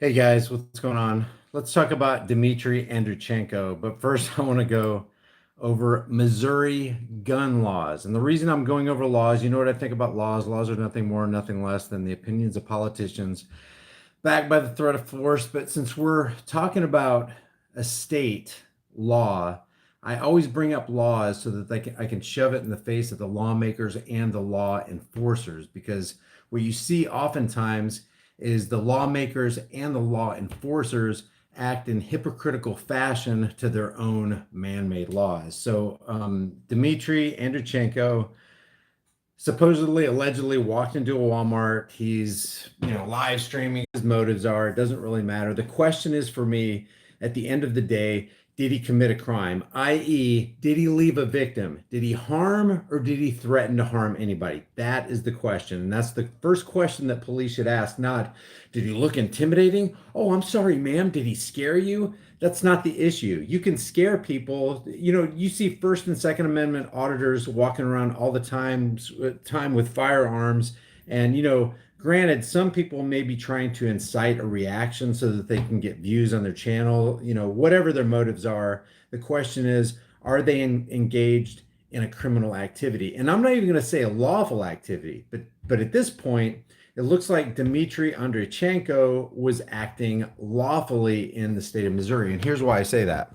Hey guys, what's going on? Let's talk about Dmitry Andreychenko. But first, I want to go over Missouri gun laws. And the reason I'm going over laws, you know what I think about laws? Laws are nothing more, nothing less than the opinions of politicians backed by the threat of force. But since we're talking about a state law, I always bring up laws so that I can shove it in the face of the lawmakers and the law enforcers. Because what you see oftentimes is the lawmakers and the law enforcers act in hypocritical fashion to their own man-made laws. So Dmitry Andreychenko supposedly allegedly walked into a Walmart. He's, live streaming. His motives are, it doesn't really matter. The question is for me, at the end of the day, did he commit a crime? I.e., did he leave a victim? Did he harm or did he threaten to harm anybody? That is the question. And that's the first question that police should ask, not did he look intimidating? Oh, I'm sorry, ma'am. Did he scare you? That's not the issue. You can scare people. You see First and Second Amendment auditors walking around all the time with firearms. And, granted, some people may be trying to incite a reaction so that they can get views on their channel, whatever their motives are. The question is, are they engaged in a criminal activity? And I'm not even going to say a lawful activity, but at this point, it looks like Dmitry Andreychenko was acting lawfully in the state of Missouri. And here's why I say that.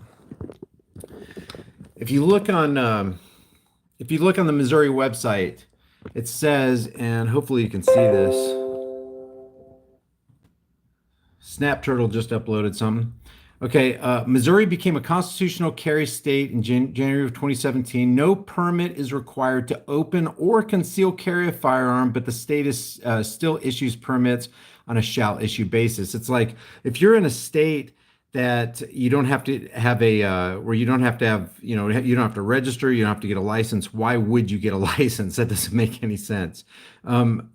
If you look on the Missouri website, it says, and hopefully you can see this. Snap Turtle just uploaded something. Okay, Missouri became a constitutional carry state in January of 2017. No permit is required to open or conceal carry a firearm, but the state is still issues permits on a shall issue basis. It's like if you're in a state that you don't have to have where you don't have to have, you don't have to register, you don't have to get a license. Why would you get a license? That doesn't make any sense.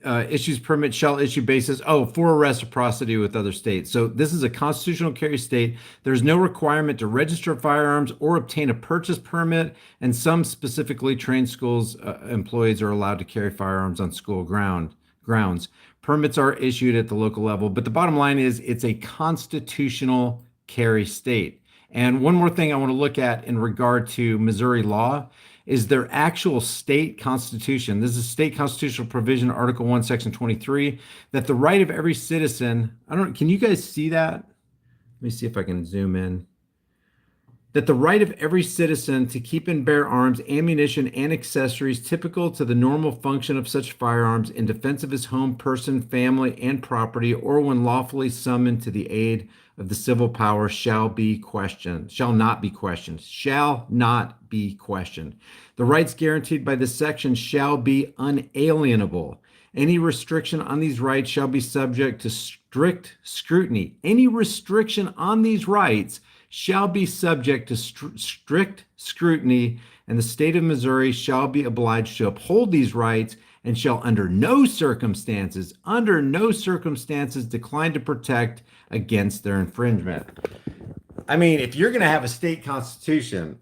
Issues permit shall issue basis. Oh, for reciprocity with other states. So this is a constitutional carry state. There's no requirement to register firearms or obtain a purchase permit. And some specifically trained schools employees are allowed to carry firearms on school grounds. Permits are issued at the local level. But the bottom line is it's a constitutional carry state. And one more thing I want to look at in regard to Missouri law is their actual state constitution. This is state constitutional provision, Article 1, Section 23, that the right of every citizen, can you guys see that? Let me see if I can zoom in. That the right of every citizen to keep and bear arms, ammunition, and accessories typical to the normal function of such firearms in defense of his home, person, family, and property, or when lawfully summoned to the aid of the civil power shall not be questioned. The rights guaranteed by this section shall be unalienable. Any restriction on these rights shall be subject to strict scrutiny. Any restriction on these rights shall be subject to strict scrutiny, and the state of Missouri shall be obliged to uphold these rights and shall under no circumstances decline to protect against their infringement. I mean, if you're going to have a state constitution,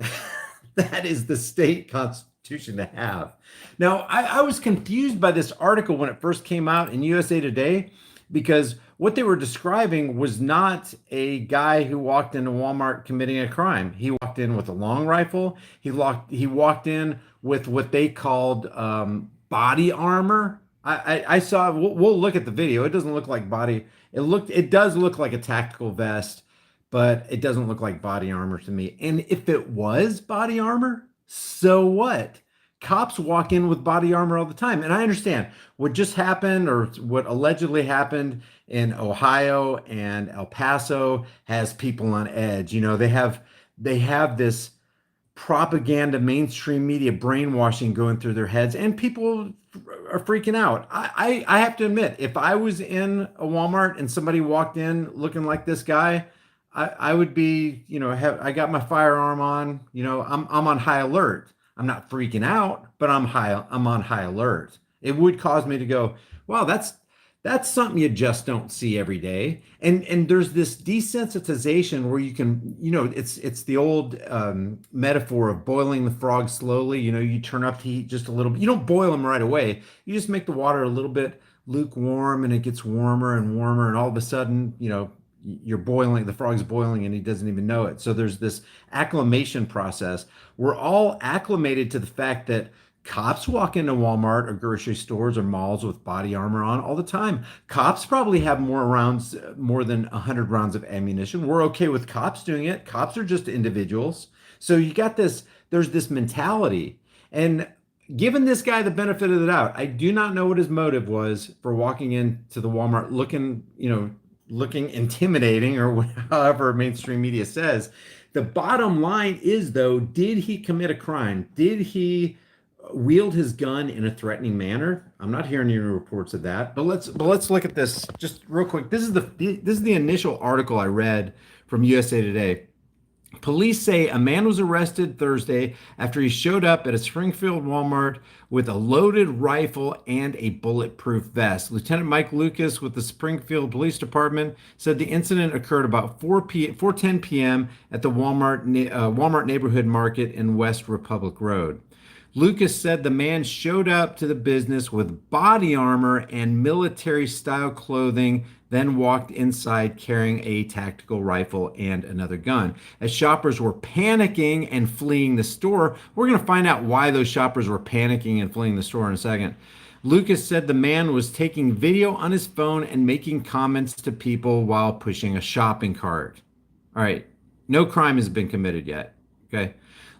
that is the state constitution to have. Now, I was confused by this article when it first came out in USA Today, because what they were describing was not a guy who walked into Walmart committing a crime. He walked in with a long rifle. He walked in with what they called body armor. I saw. We'll look at the video. It doesn't look like body. It does look like a tactical vest, but it doesn't look like body armor to me. And if it was body armor, so what? Cops walk in with body armor all the time. And I understand what just happened, or what allegedly happened in Ohio and El Paso, has people on edge. They have this propaganda, mainstream media brainwashing going through their heads, and people are freaking out. I have to admit, if I was in a Walmart and somebody walked in looking like this guy, I would be, I got my firearm on, I'm on high alert. I'm not freaking out, but I'm on high alert. It would cause me to go, wow, that's something you just don't see every day. And there's this desensitization where you can, it's the old metaphor of boiling the frog slowly. You turn up the heat just a little bit. You don't boil them right away. You just make the water a little bit lukewarm, and it gets warmer and warmer, and all of a sudden, you're boiling, the frog's boiling and he doesn't even know it. So there's this acclimation process. We're all acclimated to the fact that cops walk into Walmart or grocery stores or malls with body armor on all the time. Cops probably have more rounds, more than 100 rounds of ammunition. We're okay with cops doing it. Cops are just individuals. So you got this, there's this mentality. And given this guy the benefit of the doubt, I do not know what his motive was for walking into the Walmart looking, looking intimidating or however mainstream media says. The bottom line is, though, did he commit a crime? Did he wield his gun in a threatening manner? I'm not hearing any reports of that. But let's look at this just real quick. This is the initial article I read from USA Today. Police say a man was arrested Thursday after he showed up at a Springfield Walmart with a loaded rifle and a bulletproof vest. Lieutenant Mike Lucas with the Springfield Police Department said the incident occurred about 4:10 p.m. at the Walmart Neighborhood Market in West Republic Road. Lucas said the man showed up to the business with body armor and military style clothing, then walked inside carrying a tactical rifle and another gun. As shoppers were panicking and fleeing the store, we're going to find out why those shoppers were panicking and fleeing the store in a second. Lucas said the man was taking video on his phone and making comments to people while pushing a shopping cart. All right, no crime has been committed yet. Okay.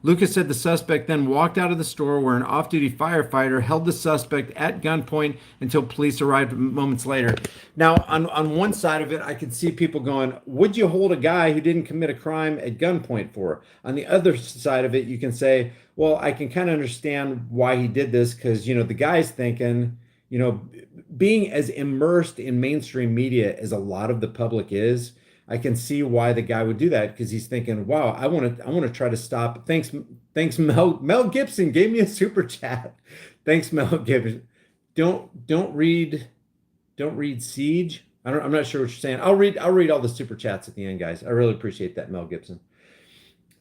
Lucas said the suspect then walked out of the store where an off-duty firefighter held the suspect at gunpoint until police arrived moments later. Now, on one side of it, I could see people going, would you hold a guy who didn't commit a crime at gunpoint for? On the other side of it, you can say, well, I can kind of understand why he did this because, the guy's thinking, being as immersed in mainstream media as a lot of the public is, I can see why the guy would do that because he's thinking, "Wow, I want to try to stop." Thanks, Mel Gibson gave me a super chat. Thanks, Mel Gibson. Don't read Siege. I'm not sure what you're saying. I'll read all the super chats at the end, guys. I really appreciate that, Mel Gibson.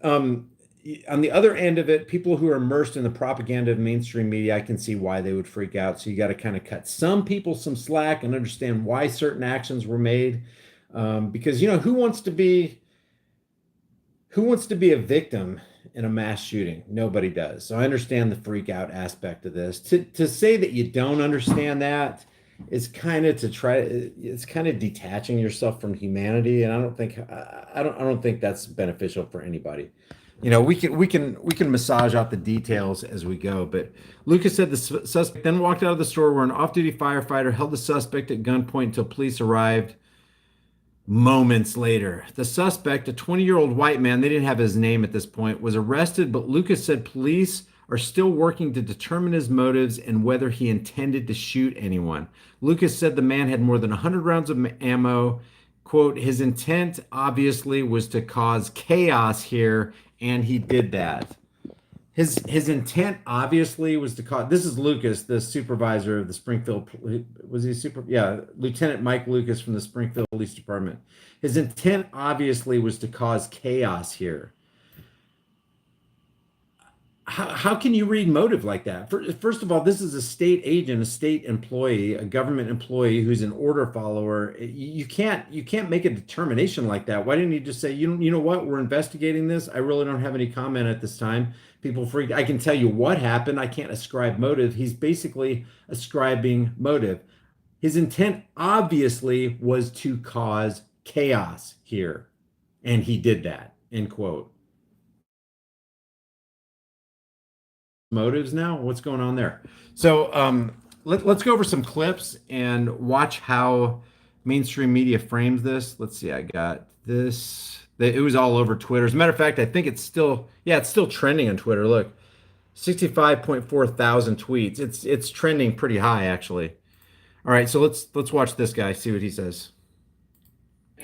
On the other end of it, people who are immersed in the propaganda of mainstream media, I can see why they would freak out. So you got to kind of cut some people some slack and understand why certain actions were made. Because who wants to be a victim in a mass shooting? Nobody does. So I understand the freak out aspect of this. To say that you don't understand that is kind of it's kind of detaching yourself from humanity, and I don't think that's beneficial for anybody. We can massage out the details as we go, but Lucas said the suspect then walked out of the store where an off-duty firefighter held the suspect at gunpoint until police arrived. Moments later, the suspect, a 20-year-old white man, they didn't have his name at this point, was arrested, but Lucas said police are still working to determine his motives and whether he intended to shoot anyone. Lucas said the man had more than 100 rounds of ammo. Quote, his intent obviously was to cause chaos here, and he did that. His intent obviously was to cause. This is Lucas, the supervisor of the Springfield. Was he super? Yeah, Lieutenant Mike Lucas from the Springfield Police Department. His intent obviously was to cause chaos here. How can you read motive like that? First of all, this is a state agent, a state employee, a government employee who's an order follower. You can't make a determination like that. Why didn't you just say, you know what, we're investigating this. I really don't have any comment at this time. People freaked. I can tell you what happened. I can't ascribe motive. He's basically ascribing motive. His intent obviously was to cause chaos here, and he did that. End quote. Motives now? What's going on there? So let's go over some clips and watch how mainstream media frames this. Let's see, I got this. It was all over Twitter. As a matter of fact, I think it's still trending on Twitter. Look, 65.4 thousand tweets. It's trending pretty high, actually. All right, so let's watch this guy, see what he says.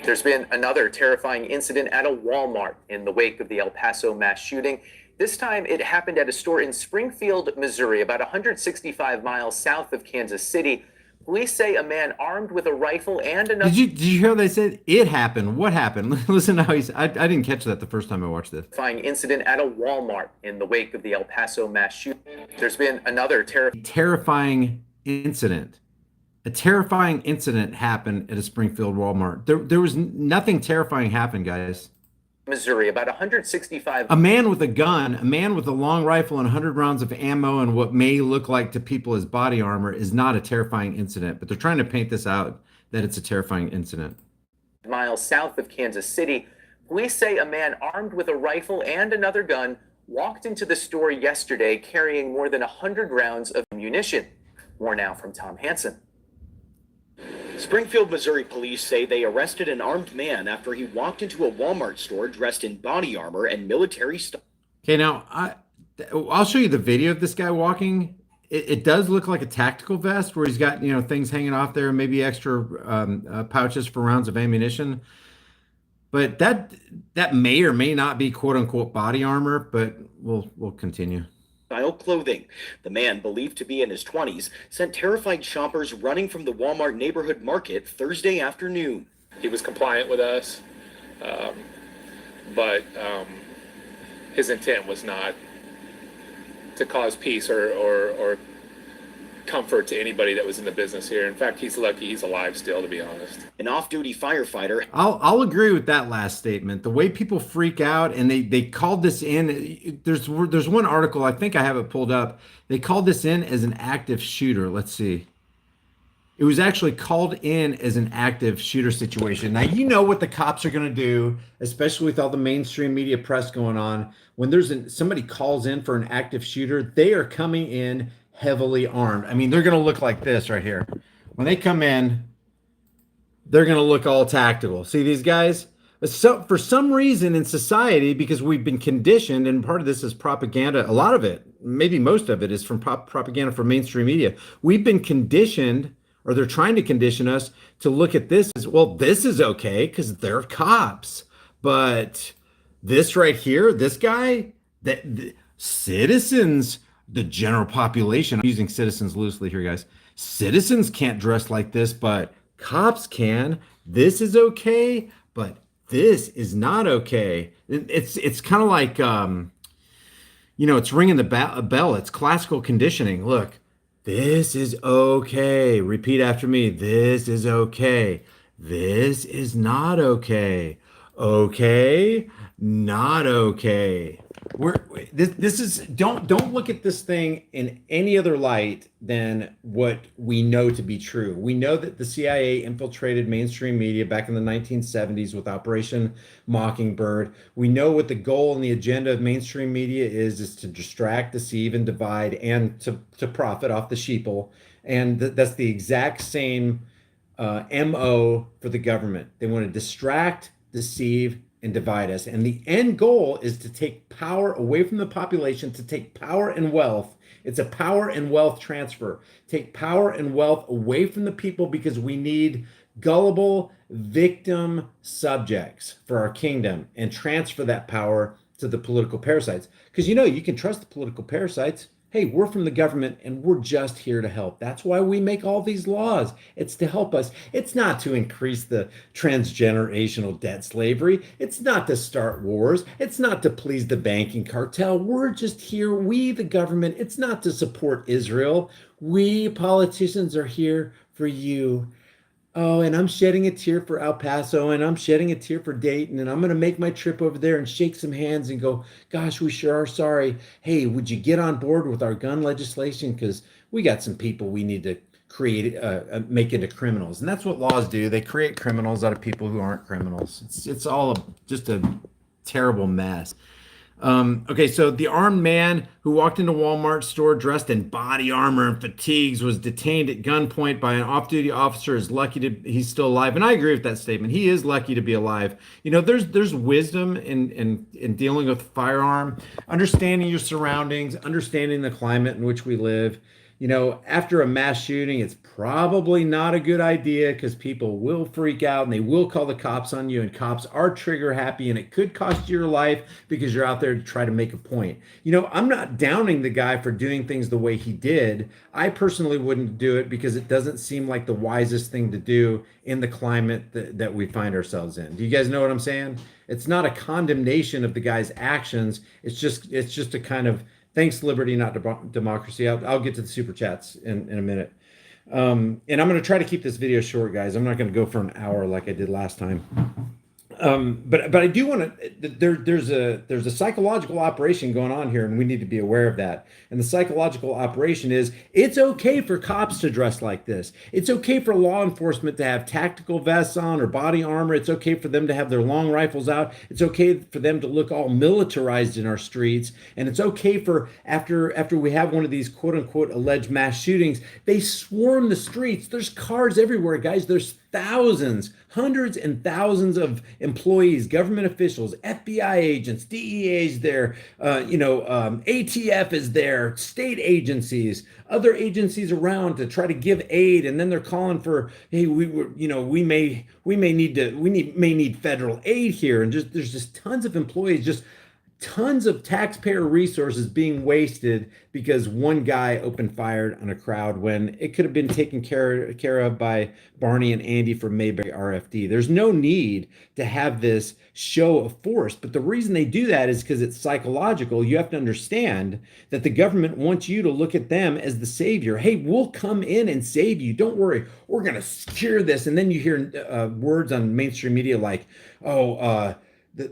There's been another terrifying incident at a Walmart in the wake of the El Paso mass shooting. This time it happened at a store in Springfield, Missouri, about 165 miles south of Kansas City. Police say a man armed with a rifle and another. Did you hear they said it happened? What happened? Listen how I didn't catch that the first time I watched this. Terrifying incident at a Walmart in the wake of the El Paso mass shooting. There's been another terrifying incident A terrifying incident happened at a Springfield Walmart. There was nothing terrifying happened, guys. Missouri, about 165. A man with a gun, a man with a long rifle and 100 rounds of ammo and what may look like to people as body armor is not a terrifying incident, but they're trying to paint this out that it's a terrifying incident. Miles south of Kansas City. Police say a man armed with a rifle and another gun walked into the store yesterday carrying more than 100 rounds of ammunition. More now from Tom Hansen. Springfield, Missouri police say they arrested an armed man after he walked into a Walmart store dressed in body armor and military stuff. Okay, now I'll show you the video of this guy walking. It does look like a tactical vest where he's got, things hanging off there, maybe extra pouches for rounds of ammunition. But that may or may not be quote unquote body armor, but we'll continue. Style clothing. The man, believed to be in his 20s, sent terrified shoppers running from the Walmart neighborhood market Thursday afternoon. He was compliant with us, but his intent was not to cause peace or comfort to anybody that was in the business here. In fact, he's lucky he's alive still, to be honest. An off-duty firefighter. I'll agree with that last statement. The way people freak out and they called this in. There's one article, I think I have it pulled up. They called this in as an active shooter. Let's see. It was actually called in as an active shooter situation. Now, you know what the cops are going to do, especially with all the mainstream media press going on. When somebody calls in for an active shooter, they are coming in heavily armed. I mean, they're going to look like this right here. When they come in, they're going to look all tactical. See these guys? So for some reason in society, because we've been conditioned, and part of this is propaganda, a lot of it, maybe most of it is from propaganda from mainstream media. We've been conditioned, or they're trying to condition us to look at this as, well, this is okay because they're cops. But this right here, this guy, the citizens, the general population, I'm using citizens loosely here, guys. Citizens can't dress like this, but cops can. This is okay, but this is not okay. It's kind of like, it's ringing the bell. It's classical conditioning. Look, this is okay. Repeat after me. This is okay. This is not okay. Okay, not okay. This is don't look at this thing in any other light than what we know to be true. We know that the CIA infiltrated mainstream media back in the 1970s with Operation Mockingbird. We know what the goal and the agenda of mainstream media is to distract, deceive, and divide, and to profit off the sheeple. And that's the exact same MO for the government. They want to distract, deceive, and divide us. And the end goal is to take power away from the population, to take power and wealth. It's a power and wealth transfer. Take power and wealth away from the people because we need gullible victim subjects for our kingdom, and transfer that power to the political parasites. Because you can trust the political parasites. Hey, we're from the government and we're just here to help. That's why we make all these laws. It's to help us. It's not to increase the transgenerational debt slavery. It's not to start wars. It's not to please the banking cartel. We're just here, we the government. It's not to support Israel. We politicians are here for you. Oh, and I'm shedding a tear for El Paso, and I'm shedding a tear for Dayton, and I'm going to make my trip over there and shake some hands and go, gosh, we sure are sorry. Hey, would you get on board with our gun legislation? Because we got some people we need to make into criminals. And that's what laws do. They create criminals out of people who aren't criminals. It's all just a terrible mess. Okay, so the armed man who walked into Walmart store dressed in body armor and fatigues was detained at gunpoint by an off-duty officer. Is lucky he's still alive, and I agree with that statement. He is lucky to be alive. There's wisdom in dealing with a firearm, understanding your surroundings, understanding the climate in which we live. After a mass shooting, it's probably not a good idea because people will freak out and they will call the cops on you, and cops are trigger happy, and it could cost you your life because you're out there to try to make a point. I'm not downing the guy for doing things the way he did. I personally wouldn't do it because it doesn't seem like the wisest thing to do in the climate that we find ourselves in. Do you guys know what I'm saying? It's not a condemnation of the guy's actions. It's just a kind of, thanks, liberty, not democracy. I'll get to the super chats in a minute. And I'm going to try to keep this video short, guys. I'm not going to go for an hour like I did last time. But I do want to. There's a psychological operation going on here, and we need to be aware of that. And the psychological operation is it's okay for cops to dress like this. It's okay for law enforcement to have tactical vests on or body armor. It's okay for them to have their long rifles out. It's okay for them to look all militarized in our streets. And it's okay for after we have one of these quote unquote alleged mass shootings, they swarm the streets. There's cars everywhere, guys. There's thousands, hundreds and thousands of employees, government officials, FBI agents, DEA's there, ATF is there, state agencies, other agencies around to try to give aid, and then they're calling for, hey, we may need federal aid here, and there's just tons of employees, just tons of taxpayer resources being wasted because one guy opened fire on a crowd when it could have been taken care of by Barney and Andy from Mayberry RFD. There's no need to have this show of force, but the reason they do that is because it's psychological. You have to understand that the government wants you to look at them as the savior. Hey, we'll come in and save you. Don't worry. We're going to secure this. And then you hear words on mainstream media like,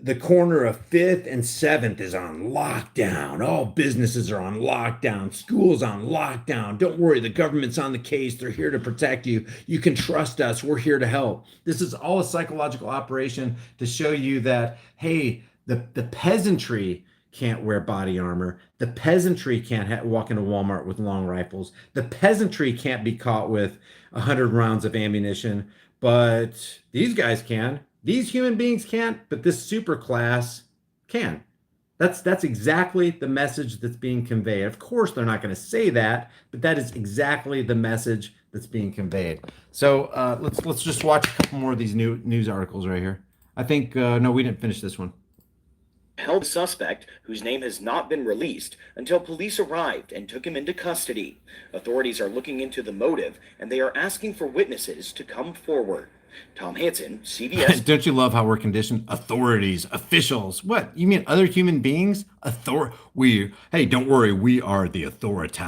the corner of 5th and 7th is on lockdown. All businesses are on lockdown. Schools on lockdown. Don't worry, the government's on the case. They're here to protect you. You can trust us. We're here to help. This is all a psychological operation to show you that, hey, the peasantry can't wear body armor. The peasantry can't walk into Walmart with long rifles. The peasantry can't be caught with 100 rounds of ammunition, but these guys can. These human beings can't, but this super class can. That's exactly the message that's being conveyed. Of course, they're not going to say that, but that is exactly the message that's being conveyed. So let's just watch a couple more of these news articles right here. I think no, we didn't finish this one. Held a suspect whose name has not been released until police arrived and took him into custody. Authorities are looking into the motive, and they are asking for witnesses to come forward. Tom Hansen, CBS. Don't you love how we're conditioned? Authorities, officials. What? You mean other human beings? Hey, don't worry. We are the authority.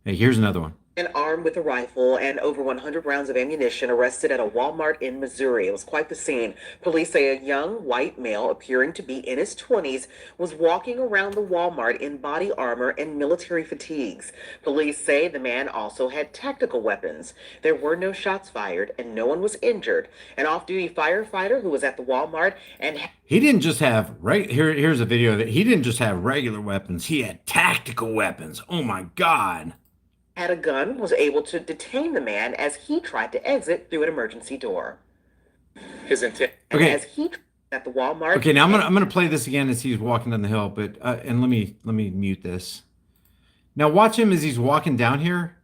Hey, here's another one. And armed with a rifle and over 100 rounds of ammunition arrested at a Walmart in Missouri. It was quite the scene. Police say a young white male appearing to be in his 20s was walking around the Walmart in body armor and military fatigues. Police say the man also had tactical weapons. There were no shots fired and no one was injured. An off-duty firefighter who was at the Walmart and he didn't just have here's a video that he didn't just have regular weapons. He had tactical weapons. Oh my God. Had a gun, was able to detain the man as he tried to exit through an emergency door. His intent. Okay. As he at the Walmart. Okay, now I'm gonna play this again as he's walking down the hill, but and let me mute this. Now watch him as he's walking down here.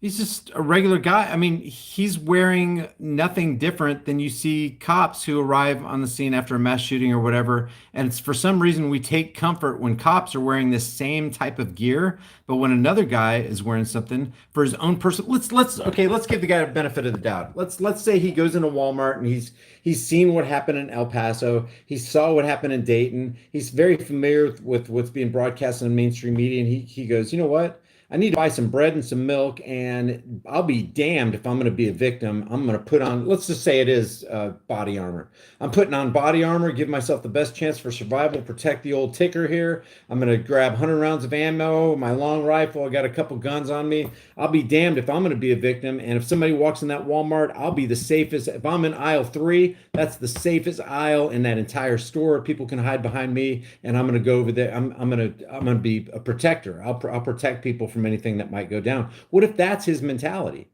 He's just a regular guy. I mean, he's wearing nothing different than you see cops who arrive on the scene after a mass shooting or whatever. And it's for some reason we take comfort when cops are wearing this same type of gear, but when another guy is wearing something for his own person, let's give the guy a benefit of the doubt. Let's say he goes into Walmart and he's seen what happened in El Paso. He saw what happened in Dayton. He's very familiar with what's being broadcast on mainstream media, and he goes, you know what? I need to buy some bread and some milk, and I'll be damned if I'm going to be a victim. I'm going to put on, let's just say it is body armor. I'm putting on body armor, give myself the best chance for survival, protect the old ticker here. I'm going to grab 100 rounds of ammo, my long rifle. I got a couple guns on me. I'll be damned if I'm going to be a victim. And if somebody walks in that Walmart, I'll be the safest. If I'm in aisle 3, that's the safest aisle in that entire store. People can hide behind me, and I'm going to go over there. I'm going to be a protector. I'll protect people from anything that might go down. What if that's his mentality?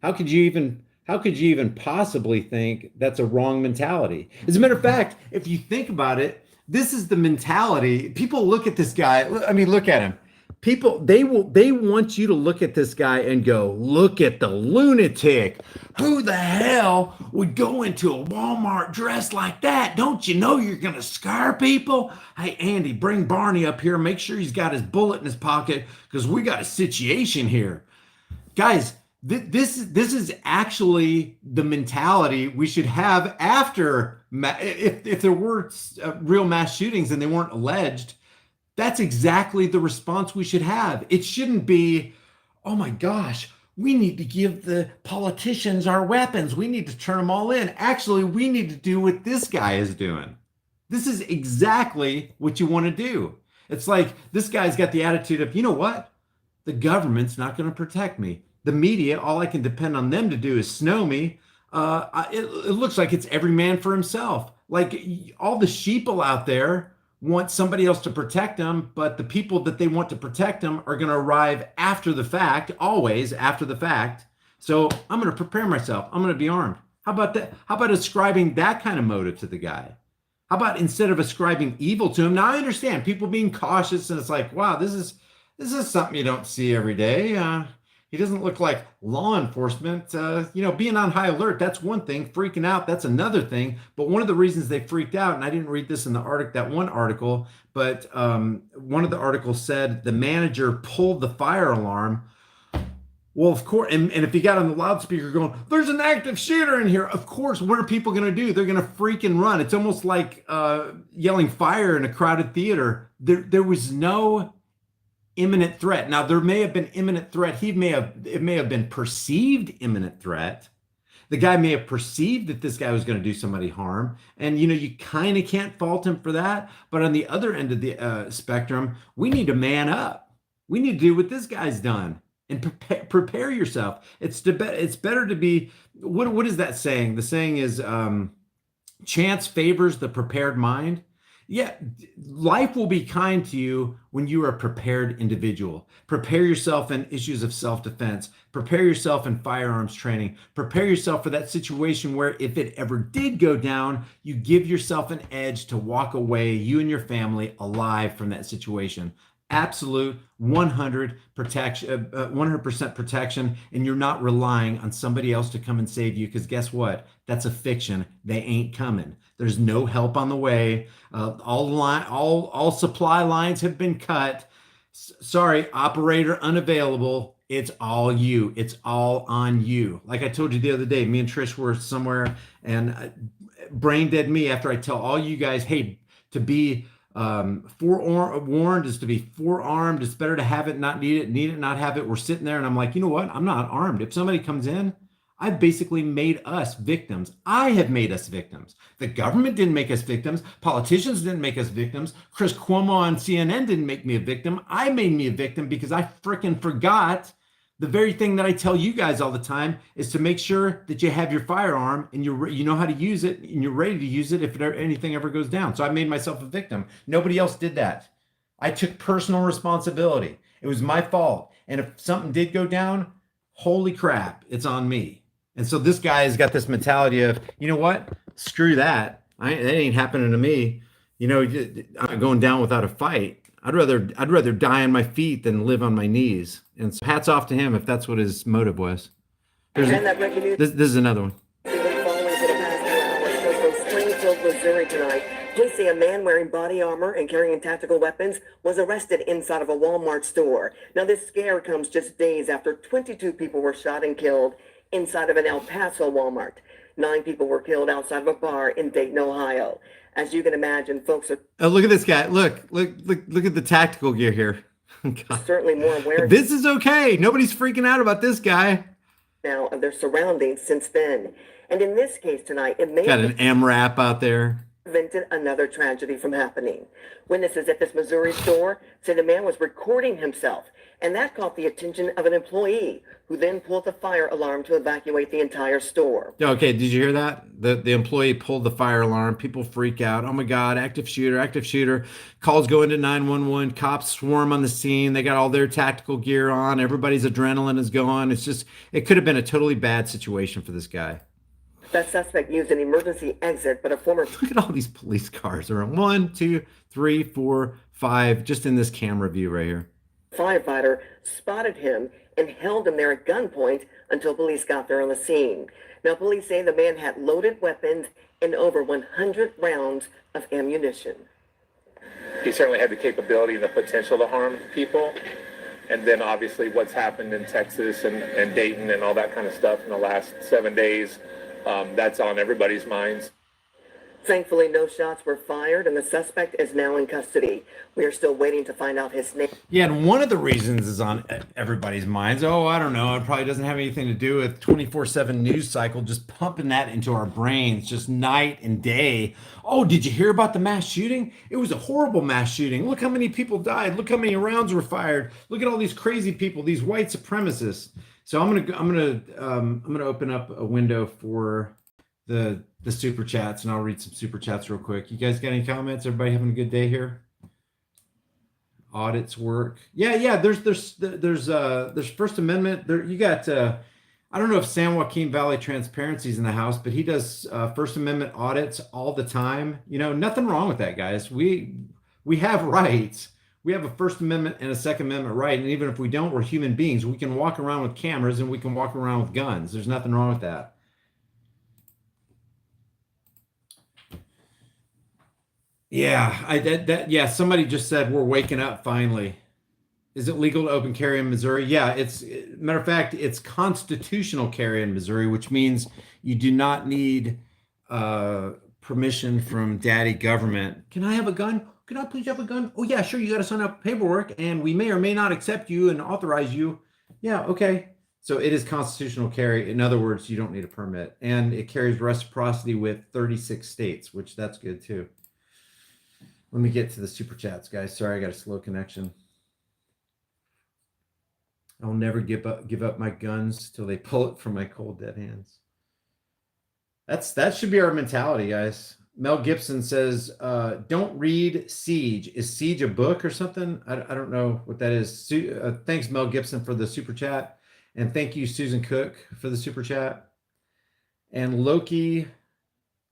How could you even possibly think that's a wrong mentality? As a matter of fact, if you think about it, this is the mentality. People look at this guy. I mean, look at him. People, they want you to look at this guy and go, look at the lunatic. Who the hell would go into a Walmart dressed like that? Don't you know you're going to scare people? Hey, Andy, bring Barney up here. Make sure he's got his bullet in his pocket because we got a situation here. Guys, this is actually the mentality we should have after, if there were real mass shootings and they weren't alleged. That's exactly the response we should have. It shouldn't be, oh my gosh, we need to give the politicians our weapons. We need to turn them all in. Actually, we need to do what this guy is doing. This is exactly what you want to do. It's like this guy's got the attitude of, you know what? The government's not going to protect me. The media, all I can depend on them to do is snow me. It looks like it's every man for himself. Like all the sheeple out there want somebody else to protect them, but the people that they want to protect them are going to arrive after the fact, always after the fact. So I'm going to prepare myself. I'm going to be armed. How about that? How about ascribing that kind of motive to the guy? How about instead of ascribing evil to him? Now I understand people being cautious, and it's like, wow, this is something you don't see every day. He doesn't look like law enforcement. Being on high alert, that's one thing. Freaking out, that's another thing. But one of the reasons they freaked out, and I didn't read this in the article, that one article, but one of the articles said the manager pulled the fire alarm. Well, of course, and if he got on the loudspeaker going, there's an active shooter in here, of course, what are people going to do? They're going to freaking run. It's almost like yelling fire in a crowded theater. There was no imminent threat. Now, there may have been imminent threat. It may have been perceived imminent threat. The guy may have perceived that this guy was going to do somebody harm. And, you kind of can't fault him for that. But on the other end of the spectrum, we need to man up. We need to do what this guy's done. And prepare yourself. It's better to be. What is that saying? The saying is, chance favors the prepared mind. Yeah, life will be kind to you when you are a prepared individual. Prepare yourself in issues of self-defense. Prepare yourself in firearms training. Prepare yourself for that situation where if it ever did go down, you give yourself an edge to walk away, you and your family, alive from that situation. Absolute 100% protection, and you're not relying on somebody else to come and save you, because guess what? That's a fiction. They ain't coming. There's no help on the way. All supply lines have been cut. Sorry, operator unavailable. It's all you. It's all on you. Like I told you the other day, me and Trish were somewhere, and brain dead me after I tell all you guys, hey, to be forewarned is to be forearmed. It's better to have it, not need it, not have it. We're sitting there and I'm like, you know what? I'm not armed. If somebody comes in, I've basically made us victims. I have made us victims. The government didn't make us victims. Politicians didn't make us victims. Chris Cuomo on CNN didn't make me a victim. I made me a victim because I freaking forgot the very thing that I tell you guys all the time is to make sure that you have your firearm and you know how to use it and you're ready to use it if anything ever goes down. So I made myself a victim. Nobody else did that. I took personal responsibility. It was my fault. And if something did go down, holy crap, it's on me. And so this guy has got this mentality of, you know what? Screw that. That ain't happening to me. I'm going down without a fight. I'd rather die on my feet than live on my knees. And so hats off to him if that's what his motive was. This is another one. Springfield, Missouri tonight. Police say a man wearing body armor and carrying tactical weapons was arrested inside of a Walmart store. Now, this scare comes just days after 22 people were shot and killed inside of an El Paso Walmart. 9 people were killed outside of a bar in Dayton, Ohio. As you can imagine, folks are... Oh, look at this guy. Look at the tactical gear here. certainly more aware... This is okay. Nobody's freaking out about this guy. ...now of their surroundings since then. And in this case tonight, it may... Got an MRAP out there. ...prevented another tragedy from happening. Witnesses at this Missouri store said the man was recording himself, and that caught the attention of an employee who then pulled the fire alarm to evacuate the entire store. Okay, did you hear that? The employee pulled the fire alarm. People freak out. Oh my God, active shooter. Calls go into 911. Cops swarm on the scene. They got all their tactical gear on. Everybody's adrenaline is going. It could have been a totally bad situation for this guy. That suspect used an emergency exit, but a former... Look at all these police cars around. 1, 2, 3, 4, 5, just in this camera view right here. Firefighter spotted him and held him there at gunpoint until police got there on the scene. Now, police say the man had loaded weapons and over 100 rounds of ammunition. He certainly had the capability and the potential to harm people. And then obviously what's happened in Texas and Dayton and all that kind of stuff in the last 7 days, that's on everybody's minds. Thankfully, no shots were fired, and the suspect is now in custody. We are still waiting to find out his name. Yeah, and one of the reasons is on everybody's minds. Oh, I don't know. It probably doesn't have anything to do with 24/7 news cycle, just pumping that into our brains just night and day. Oh, did you hear about the mass shooting? It was a horrible mass shooting. Look how many people died. Look how many rounds were fired. Look at all these crazy people, these white supremacists. So I'm gonna open up a window for the super chats, and I'll read some super chats real quick. You guys got any comments? Everybody having a good day here? Audits work. Yeah. There's First Amendment. There you got. I don't know if San Joaquin Valley Transparency's in the house, but he does First Amendment audits all the time. You know, nothing wrong with that, guys. We have rights. We have a First Amendment and a Second Amendment right, and even if we don't, we're human beings. We can walk around with cameras and we can walk around with guns. There's nothing wrong with that. Yeah, somebody just said we're waking up finally. Is it legal to open carry in Missouri? Yeah, matter of fact, it's constitutional carry in Missouri, which means you do not need permission from daddy government. Can I have a gun? Can I please have a gun? Oh yeah, sure. You got to sign up paperwork, and we may or may not accept you and authorize you. Yeah, okay. So it is constitutional carry. In other words, you don't need a permit, and it carries reciprocity with 36 states, which that's good too. Let me get to the super chats, guys. Sorry, I got a slow connection. I'll never give up my guns till they pull it from my cold dead hands. That should be our mentality, guys. Mel Gibson says, "Don't read Siege. Is Siege a book or something? I don't know what that is." Thanks, Mel Gibson, for the super chat, and thank you, Susan Cook, for the super chat. And Loki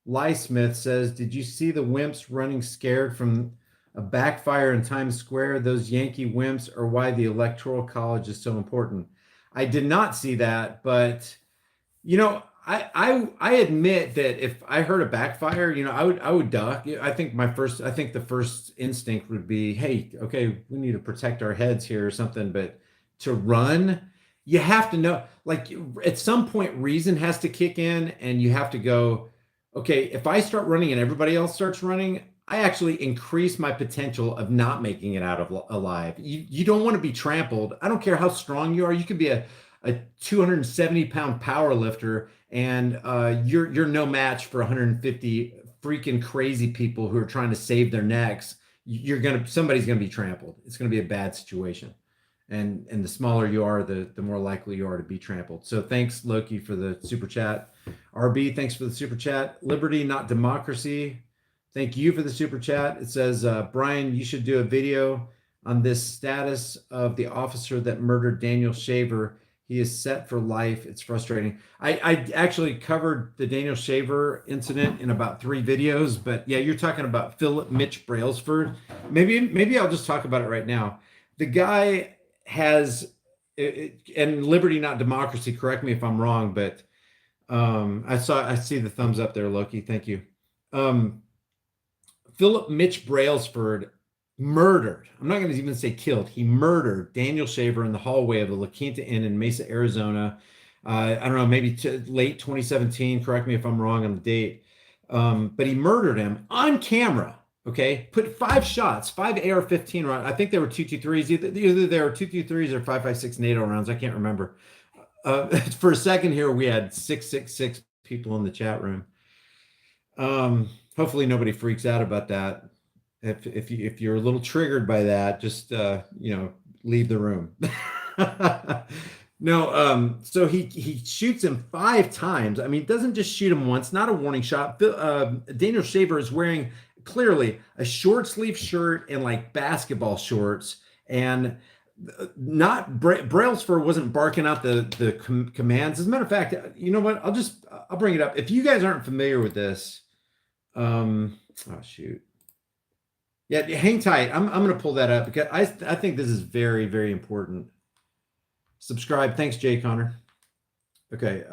Lysmith says, "Did you see the wimps running scared from a backfire in Times Square? Those Yankee wimps are why the Electoral College is so important." I did not see that, but you know, I admit that if I heard a backfire, you know, I would duck. I think the first instinct would be, hey, okay, we need to protect our heads here or something. But to run, you have to know, like at some point, reason has to kick in, and you have to go, okay, if I start running and everybody else starts running, I actually increase my potential of not making it out of alive. You don't want to be trampled. I don't care how strong you are. You could be a 270-pound power lifter, and you're no match for 150 freaking crazy people who are trying to save their necks. Somebody's gonna be trampled. It's gonna be a bad situation. And the smaller you are, the more likely you are to be trampled. So thanks, Loki, for the super chat. RB, thanks for the super chat. Liberty, not democracy. Thank you for the super chat. It says, Brian, you should do a video on this status of the officer that murdered Daniel Shaver. He is set for life. It's frustrating. I actually covered the Daniel Shaver incident in about 3 videos, but yeah, you're talking about Philip Mitch Brailsford. Maybe I'll just talk about it right now. The guy has, and liberty, not democracy, correct me if I'm wrong, but I see the thumbs up there, Loki. Thank you. Philip Mitch Brailsford murdered, I'm not going to even say killed, he murdered Daniel Shaver in the hallway of the La Quinta Inn in Mesa, Arizona. I don't know, maybe late 2017, correct me if I'm wrong on the date. But he murdered him on camera, okay? Put 5 shots, 5 AR-15 rounds. I think they were 223s, either they were 223s or 5.56 NATO rounds, I can't remember. For a second here, we had 666 people in the chat room. Hopefully nobody freaks out about that. If you're a little triggered by that, just leave the room. No, so he shoots him 5 times. I mean, doesn't just shoot him once, not a warning shot. Daniel Shaver is wearing clearly a short sleeve shirt and like basketball shorts, and not Brailsford wasn't barking out the commands. As a matter of fact, you know what? I'll bring it up. If you guys aren't familiar with this, oh shoot. Yeah, hang tight. I'm going to pull that up because I think this is very, very important. Subscribe. Thanks, Jay Connor. Okay.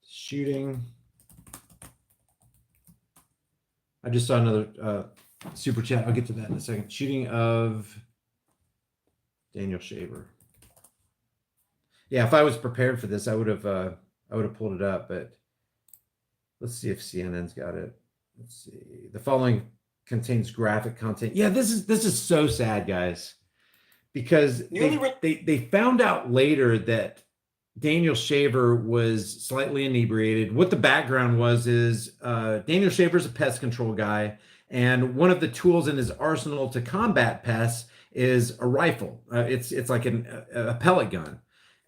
Shooting. I just saw another super chat. I'll get to that in a second. Shooting of Daniel Shaver. Yeah, if I was prepared for this, I would have pulled it up, but Let's see if CNN's got it. Let's see. The following contains graphic content. Yeah, this is so sad, guys, because they found out later that Daniel Shaver was slightly inebriated. What the background was is Daniel Shaver's a pest control guy, and one of the tools in his arsenal to combat pests is a rifle. It's like a pellet gun,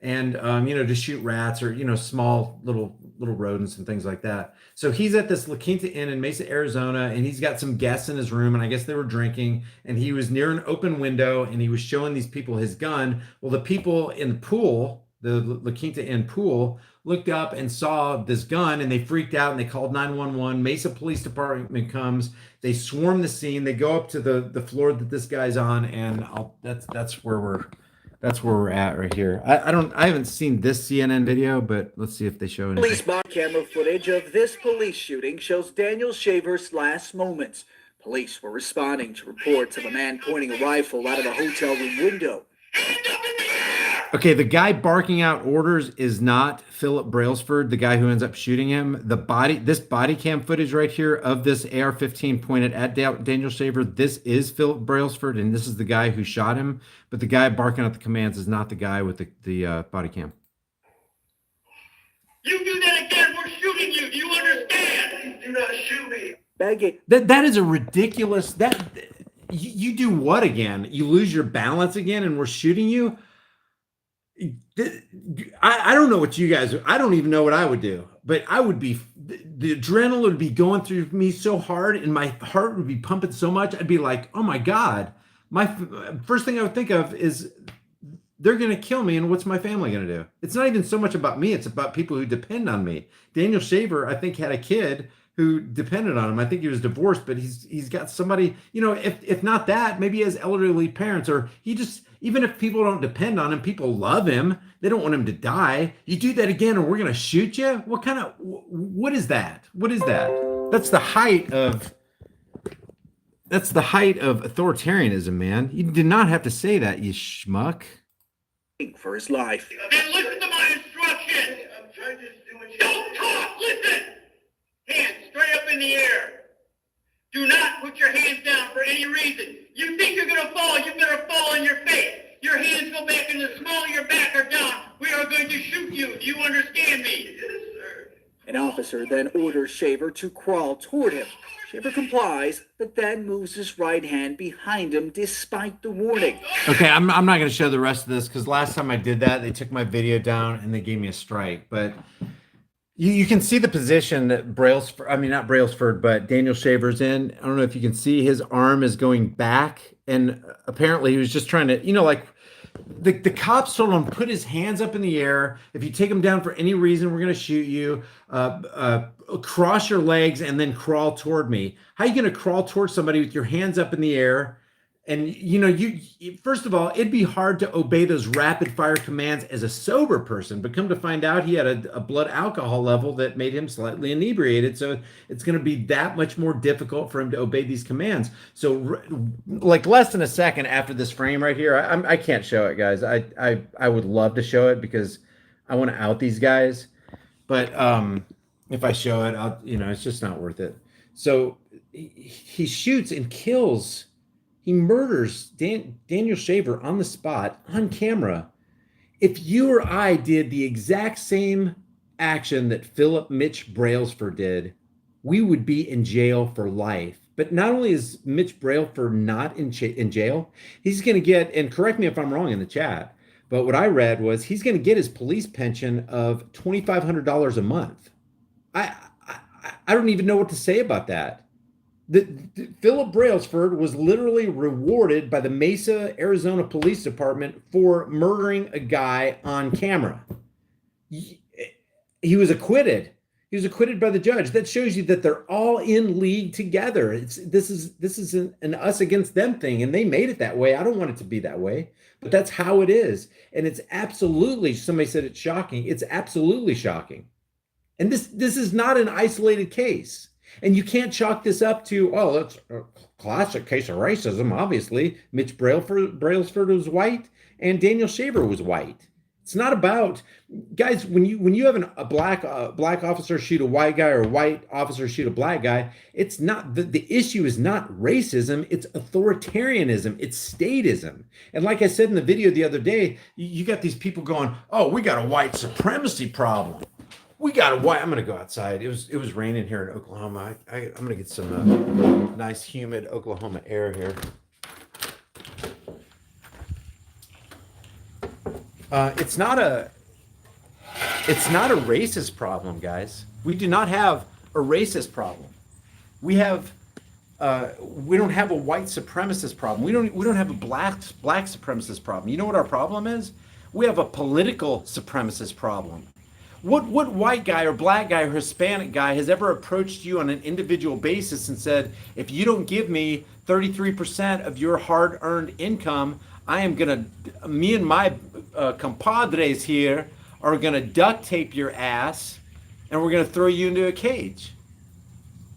and to shoot rats or small little rodents and things like that. So he's at this La Quinta Inn in Mesa, Arizona, and he's got some guests in his room, and I guess they were drinking, and he was near an open window, and he was showing these people his gun. Well, the people in the pool, the La Quinta Inn pool, looked up and saw this gun, and they freaked out, and they called 911. Mesa Police Department comes. They swarm the scene. They go up to the floor that this guy's on, and that's where we're at right here. I haven't seen this CNN video, but let's see if they show anything. Police body camera footage of this police shooting shows Daniel Shaver's last moments. Police were responding to reports of a man pointing a rifle out of a hotel room window. Okay, the guy barking out orders is not Philip Brailsford, the guy who ends up shooting him. This body cam footage right here of this AR-15 pointed at Daniel Shaver, this is Philip Brailsford, and this is the guy who shot him. But the guy barking out the commands is not the guy with the body cam. You do that again, we're shooting you. Do you understand? Do not shoot me. Baggage. That is a ridiculous. You do what again? You lose your balance again, and we're shooting you. I don't know what you guys. I don't even know what I would do, but I would be. The adrenaline would be going through me so hard, and my heart would be pumping so much. I'd be like, "Oh my God!" My first thing I would think of is they're going to kill me, and what's my family going to do? It's not even so much about me; it's about people who depend on me. Daniel Shaver, I think, had a kid who depended on him. I think he was divorced, but he's got somebody. If not that, maybe he has elderly parents, or he just. Even if people don't depend on him, people love him. They don't want him to die. You do that again, and we're going to shoot you? What is that? What is that? That's the height of authoritarianism, man. You did not have to say that, you schmuck. For his life. And listen to my instructions. I'm trying to do what you don't talk, listen. Hands straight up in the air. Do not put your hands down for any reason. You think you're going to fall, you better fall on your face. Your hands go back in the small of your back or down. We are going to shoot you. Do you understand me? Yes, sir. An officer then orders Shaver to crawl toward him. Shaver complies, but then moves his right hand behind him despite the warning. Okay, I'm not going to show the rest of this because last time I did that, they took my video down and they gave me a strike. But you can see the position that not Brailsford, but Daniel Shaver's in. I don't know if you can see his arm is going back, and apparently he was just trying to, like the cops told him put his hands up in the air. If you take him down for any reason, we're going to shoot you. Cross your legs and then crawl toward me. How are you going to crawl towards somebody with your hands up in the air? And you first of all, it'd be hard to obey those rapid fire commands as a sober person, but come to find out he had a blood alcohol level that made him slightly inebriated. So it's going to be that much more difficult for him to obey these commands. So like less than a second after this frame right here, I can't show it, guys. I would love to show it because I want to out these guys, but if I show it, it's just not worth it. So he shoots and kills. He murders Daniel Shaver on the spot, on camera. If you or I did the exact same action that Philip Mitch Brailsford did, we would be in jail for life. But not only is Mitch Brailsford not in jail, he's going to get, and correct me if I'm wrong in the chat, but what I read was he's going to get his police pension of $2,500 a month. I don't even know what to say about that. Philip Brailsford was literally rewarded by the Mesa, Arizona Police Department for murdering a guy on camera. He was acquitted. He was acquitted by the judge. That shows you that they're all in league together. This is an us against them thing, and they made it that way. I don't want it to be that way, but that's how it is. And it's absolutely, somebody said it's shocking. It's absolutely shocking. And this is not an isolated case. And you can't chalk this up to, that's a classic case of racism. Obviously, Mitch Brailsford was white and Daniel Shaver was white. It's not about, guys, when you have a black officer shoot a white guy or a white officer shoot a black guy, it's not the issue is not racism, it's authoritarianism, it's statism. And like I said in the video the other day, you got these people going, "Oh, we got a white supremacy problem. We got a white." I'm gonna go outside. It was raining here in Oklahoma. I'm gonna get some nice humid Oklahoma air here. It's not a racist problem, guys. We do not have a racist problem. We don't have a white supremacist problem. We don't have a black supremacist problem. You know what our problem is? We have a political supremacist problem. What white guy or black guy or Hispanic guy has ever approached you on an individual basis and said, if you don't give me 33% of your hard-earned income, me and my compadres here are gonna duct tape your ass and we're gonna throw you into a cage?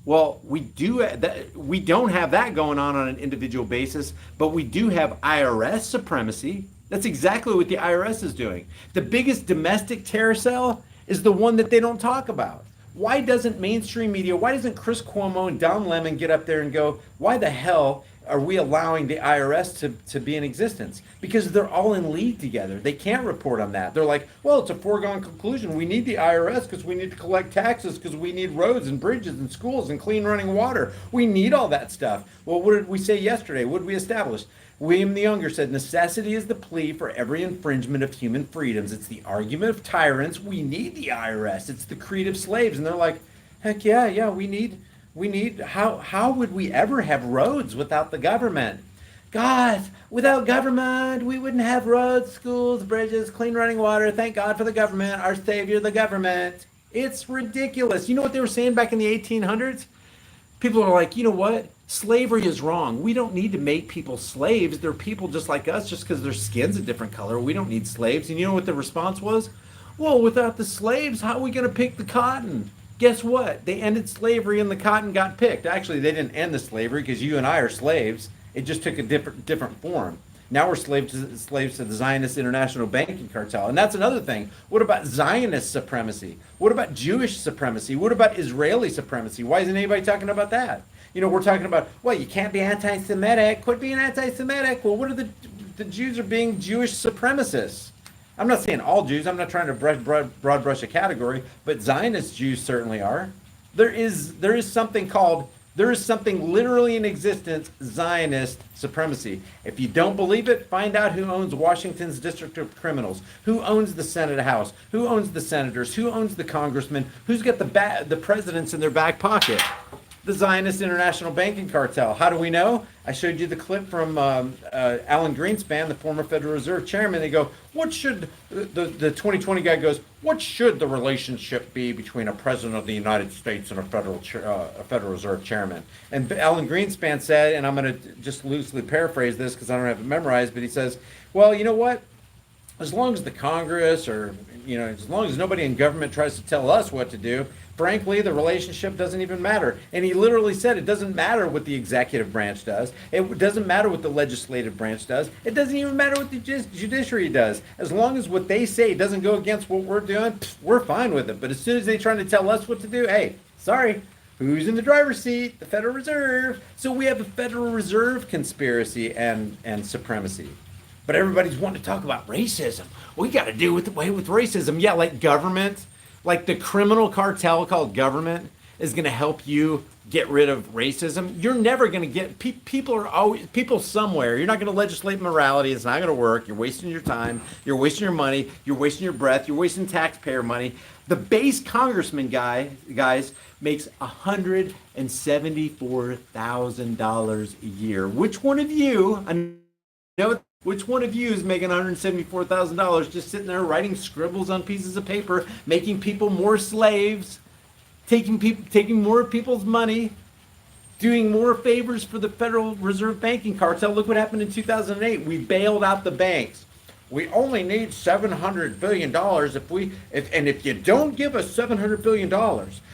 Well, we don't have that going on an individual basis, but we do have IRS supremacy. That's exactly what the IRS is doing. The biggest domestic terror cell is the one that they don't talk about. Why doesn't mainstream media, why doesn't Chris Cuomo and Don Lemon get up there and go, why the hell are we allowing the IRS to be in existence? Because they're all in league together. They can't report on that. They're like, well, it's a foregone conclusion. We need the IRS because we need to collect taxes, because we need roads and bridges and schools and clean running water. We need all that stuff. Well, what did we say yesterday? What did we establish? William the Younger said, necessity is the plea for every infringement of human freedoms. It's the argument of tyrants. We need the IRS. It's the creed of slaves. And they're like, heck yeah, we need, how would we ever have roads without the government? God, without government, we wouldn't have roads, schools, bridges, clean running water. Thank God for the government, our savior, the government. It's ridiculous. You know what they were saying back in the 1800s? People are like, you know what? Slavery is wrong. We don't need to make people slaves. They're people just like us, just because their skin's a different color. We don't need slaves. And you know what the response was? Well, without the slaves, how are we going to pick the cotton? Guess what? They ended slavery and the cotton got picked. Actually, they didn't end the slavery because you and I are slaves. It just took a different form. Now we're slaves to the Zionist international banking cartel. And that's another thing. What about Zionist supremacy? What about Jewish supremacy? What about Israeli supremacy? Why isn't anybody talking about that? You know, we're talking about, well, you can't be anti-Semitic. Quit being anti-Semitic. Well, what are the Jews are being Jewish supremacists? I'm not saying all Jews. I'm not trying to broad brush a category, but Zionist Jews certainly are. There is something literally in existence, Zionist supremacy. If you don't believe it, find out who owns Washington's District of Criminals, who owns the Senate House, who owns the senators, who owns the congressmen, who's got the presidents in their back pocket. The Zionist international banking cartel. How do we know? I showed you the clip from Alan Greenspan, the former Federal Reserve chairman. They go, what should, the 2020 guy goes, what should the relationship be between a president of the United States and a Federal Reserve chairman? And Alan Greenspan said, and I'm going to just loosely paraphrase this because I don't have it memorized, but he says, well, you know what? As long as the Congress or, as long as nobody in government tries to tell us what to do, frankly, the relationship doesn't even matter. And he literally said it doesn't matter what the executive branch does. It doesn't matter what the legislative branch does. It doesn't even matter what the judiciary does. As long as what they say doesn't go against what we're doing, we're fine with it. But as soon as they're trying to tell us what to do, hey, sorry, who's in the driver's seat? The Federal Reserve. So we have a Federal Reserve conspiracy and supremacy. But everybody's wanting to talk about racism. We got to do away with racism. Yeah, like government. Like the criminal cartel called government is going to help you get rid of racism. You're never going to get people somewhere. You're not going to legislate morality. It's not going to work. You're wasting your time. You're wasting your money. You're wasting your breath. You're wasting taxpayer money. The base congressman guys makes $174,000 a year. Which one of you? Which one of you is making $174,000 just sitting there writing scribbles on pieces of paper, making people more slaves, taking more of people's money, doing more favors for the Federal Reserve banking cartel? Look what happened in 2008. We bailed out the banks. We only need $700 billion if you don't give us $700 billion,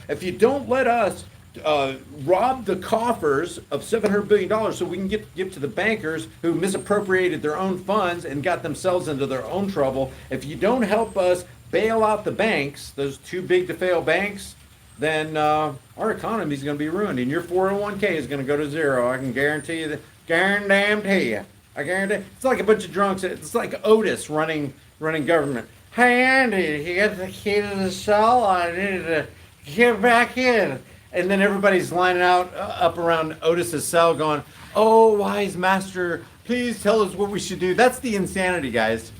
if you don't let us robbed the coffers of $700 billion so we can give to the bankers who misappropriated their own funds and got themselves into their own trouble. If you don't help us bail out the banks, those too big to fail banks, then our economy is going to be ruined, and your 401k is going to go to zero. I can guarantee you that. Guarantee you. I guarantee. It's like a bunch of drunks. It's like Otis running government. Hey Andy, you got the key to the cell? I needed to get back in. And then everybody's lining out up around Otis's cell going, "Oh, wise master, please tell us what we should do." That's the insanity, guys.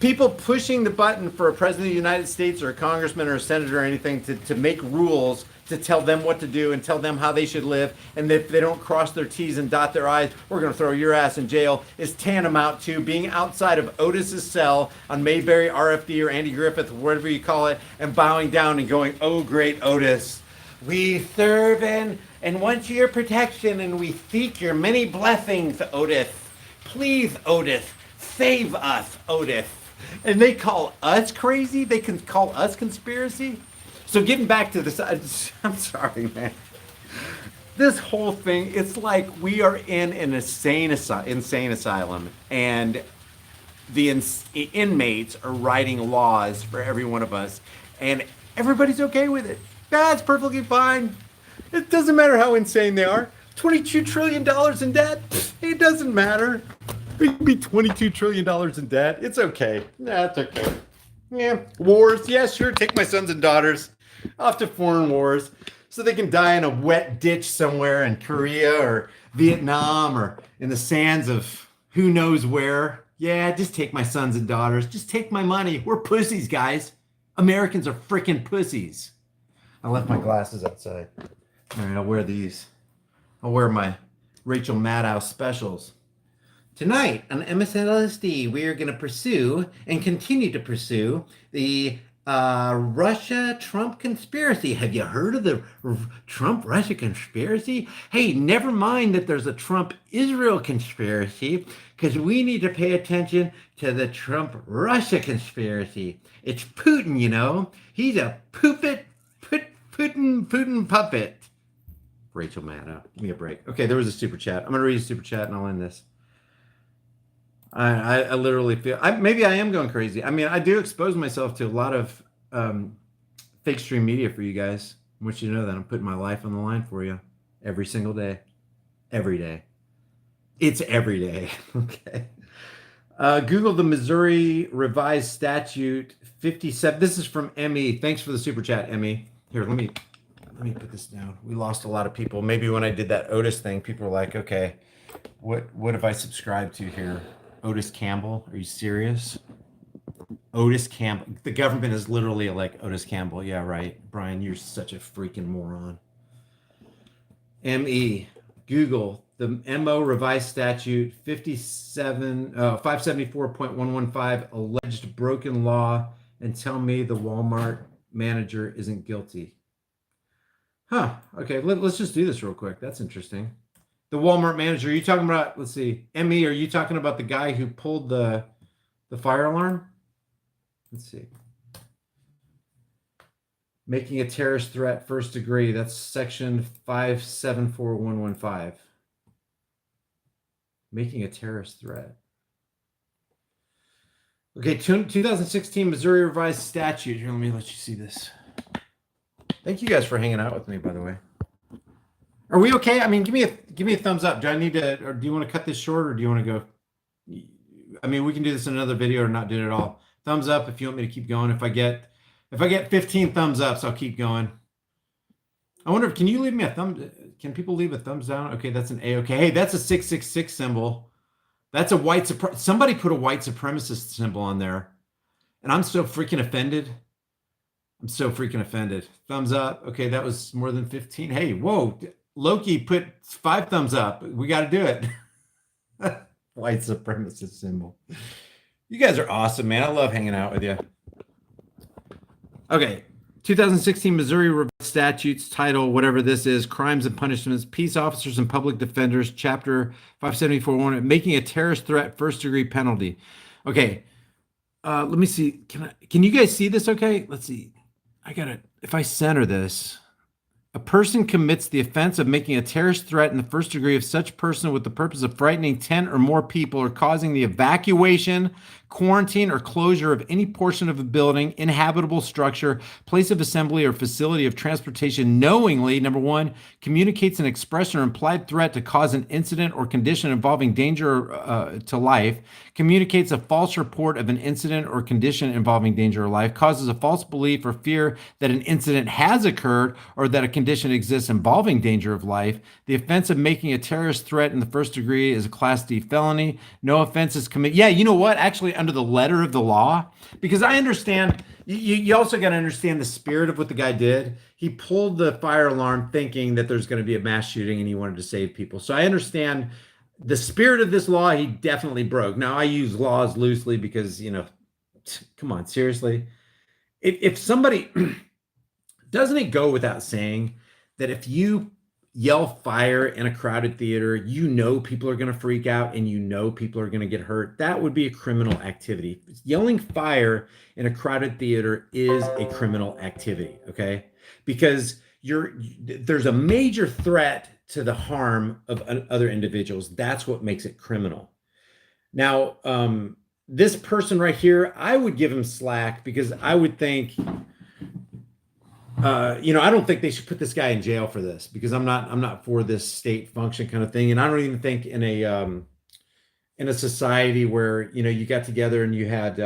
People pushing the button for a president of the United States or a congressman or a senator or anything to make rules to tell them what to do and tell them how they should live. And if they don't cross their T's and dot their I's, we're going to throw your ass in jail, is tantamount to being outside of Otis's cell on Mayberry, RFD, or Andy Griffith, whatever you call it, and bowing down and going, "Oh, great Otis, we serve and want your protection, and we seek your many blessings, Otis. Please, Otis, save us, Otis." And they call us crazy? They can call us conspiracy? So getting back to this, I'm sorry, man. This whole thing, it's like we are in an insane asylum, and the inmates are writing laws for every one of us, and everybody's okay with it. That's perfectly fine. It doesn't matter how insane they are. $22 trillion in debt? It doesn't matter. We can be $22 trillion in debt. It's okay. That's okay. Yeah. Wars. Yeah, sure. Take my sons and daughters off to foreign wars so they can die in a wet ditch somewhere in Korea or Vietnam or in the sands of who knows where. Yeah, just take my sons and daughters. Just take my money. We're pussies, guys. Americans are freaking pussies. I left my glasses outside. All right, I'll wear these. I'll wear my Rachel Maddow specials. Tonight on MSLSD, we are going to pursue and continue to pursue the Russia-Trump conspiracy. Have you heard of the Trump-Russia conspiracy? Hey, never mind that there's a Trump-Israel conspiracy, because we need to pay attention to the Trump-Russia conspiracy. It's Putin, you know. He's a Putin puppet. Rachel Maddow, give me a break. Okay, there was a super chat. I'm going to read a super chat and I'll end this. I literally feel, maybe I am going crazy. I mean, I do expose myself to a lot of fake stream media for you guys. I want you to know that I'm putting my life on the line for you every single day. Every day. It's every day. Okay. Google the Missouri Revised Statute 57. This is from Emmy. Thanks for the super chat, Emmy. Here, let me put this down. We lost a lot of people. Maybe when I did that Otis thing, people were like, okay, what have I subscribed to here? Otis Campbell? Are you serious? Otis Campbell. The government is literally like Otis Campbell. Yeah, right. Brian, you're such a freaking moron. ME. Google the MO Revised Statute 574.115 alleged broken law and tell me the Walmart manager isn't guilty. Huh. Okay, let's just do this real quick. That's interesting. The Walmart manager, are you talking about, let's see, Emmy, are you talking about the guy who pulled the fire alarm? Let's see. Making a terrorist threat, first degree. That's section 574.115. Making a terrorist threat. Okay, 2016 Missouri Revised Statute. Here, let me let you see this. Thank you guys for hanging out with me, by the way. Are we okay? I mean, give me a thumbs up. Do I need to, or do you want to cut this short, or do you want to go? I mean, we can do this in another video or not do it at all. Thumbs up if you want me to keep going. If I get 15 thumbs ups, I'll keep going. I wonder if, can you leave me a thumb? Can people leave a thumbs down? Okay, that's an A. Okay, hey, that's a 666 symbol. That's a white somebody put a white supremacist symbol on there, and I'm so freaking offended. I'm so freaking offended. Thumbs up. Okay, that was more than 15. Hey, whoa. Loki put 5 thumbs up. We got to do it. White supremacist symbol. You guys are awesome, man. I love hanging out with you. Okay. 2016 Missouri Revised Statutes, title, whatever this is, Crimes and Punishments, Peace Officers and Public Defenders, Chapter 574.1, making a terrorist threat, first degree penalty. Okay. Let me see. Can you guys see this okay? Let's see. I got to, if I center this, A person commits the offense of making a terrorist threat in the first degree of such person with the purpose of frightening 10 or more people or causing the evacuation, quarantine, or closure of any portion of a building, inhabitable structure, place of assembly, or facility of transportation knowingly, number one, communicates an expression or implied threat to cause an incident or condition involving danger to life, communicates a false report of an incident or condition involving danger or life, causes a false belief or fear that an incident has occurred or that a condition exists involving danger of life. The offense of making a terrorist threat in the first degree is a Class D felony. No offense is committed. Yeah, you know what? Actually, under the letter of the law, because I understand, you also got to understand the spirit of what the guy did. He pulled the fire alarm thinking that there's going to be a mass shooting and he wanted to save people. So I understand the spirit of this law, he definitely broke. Now, I use laws loosely because, come on, seriously. If somebody, doesn't it go without saying that if you yell fire in a crowded theater, people are going to freak out and people are going to get hurt? That would be a criminal activity. Yelling fire in a crowded theater is a criminal activity, okay? Because there's a major threat to the harm of other individuals. That's what makes it criminal. Now, this person right here, I would give him slack because I would think, I don't think they should put this guy in jail for this, because I'm not for this state function kind of thing. And I don't even think in a society where, you got together and you had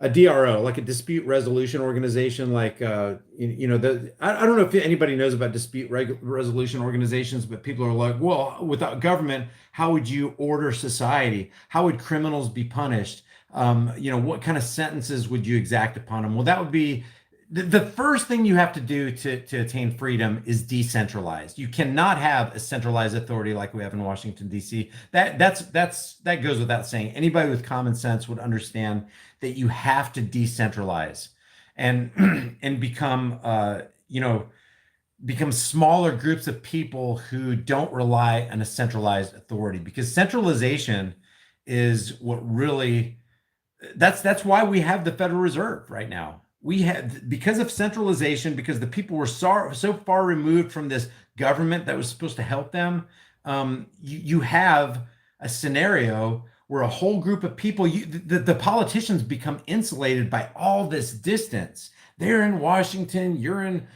a DRO, like a dispute resolution organization, like I don't know if anybody knows about dispute resolution organizations, but people are like, well, without government, how would you order society? How would criminals be punished? What kind of sentences would you exact upon them? Well, that would be the first thing you have to do to attain freedom is decentralized. You cannot have a centralized authority like we have in Washington, D.C. That goes without saying. Anybody with common sense would understand that you have to decentralize and become smaller groups of people who don't rely on a centralized authority, because centralization is what really, that's why we have the Federal Reserve right now. We had, because of centralization, because the people were so far removed from this government that was supposed to help them. You have a scenario where a whole group of people, the politicians become insulated by all this distance. They're in Washington, you're in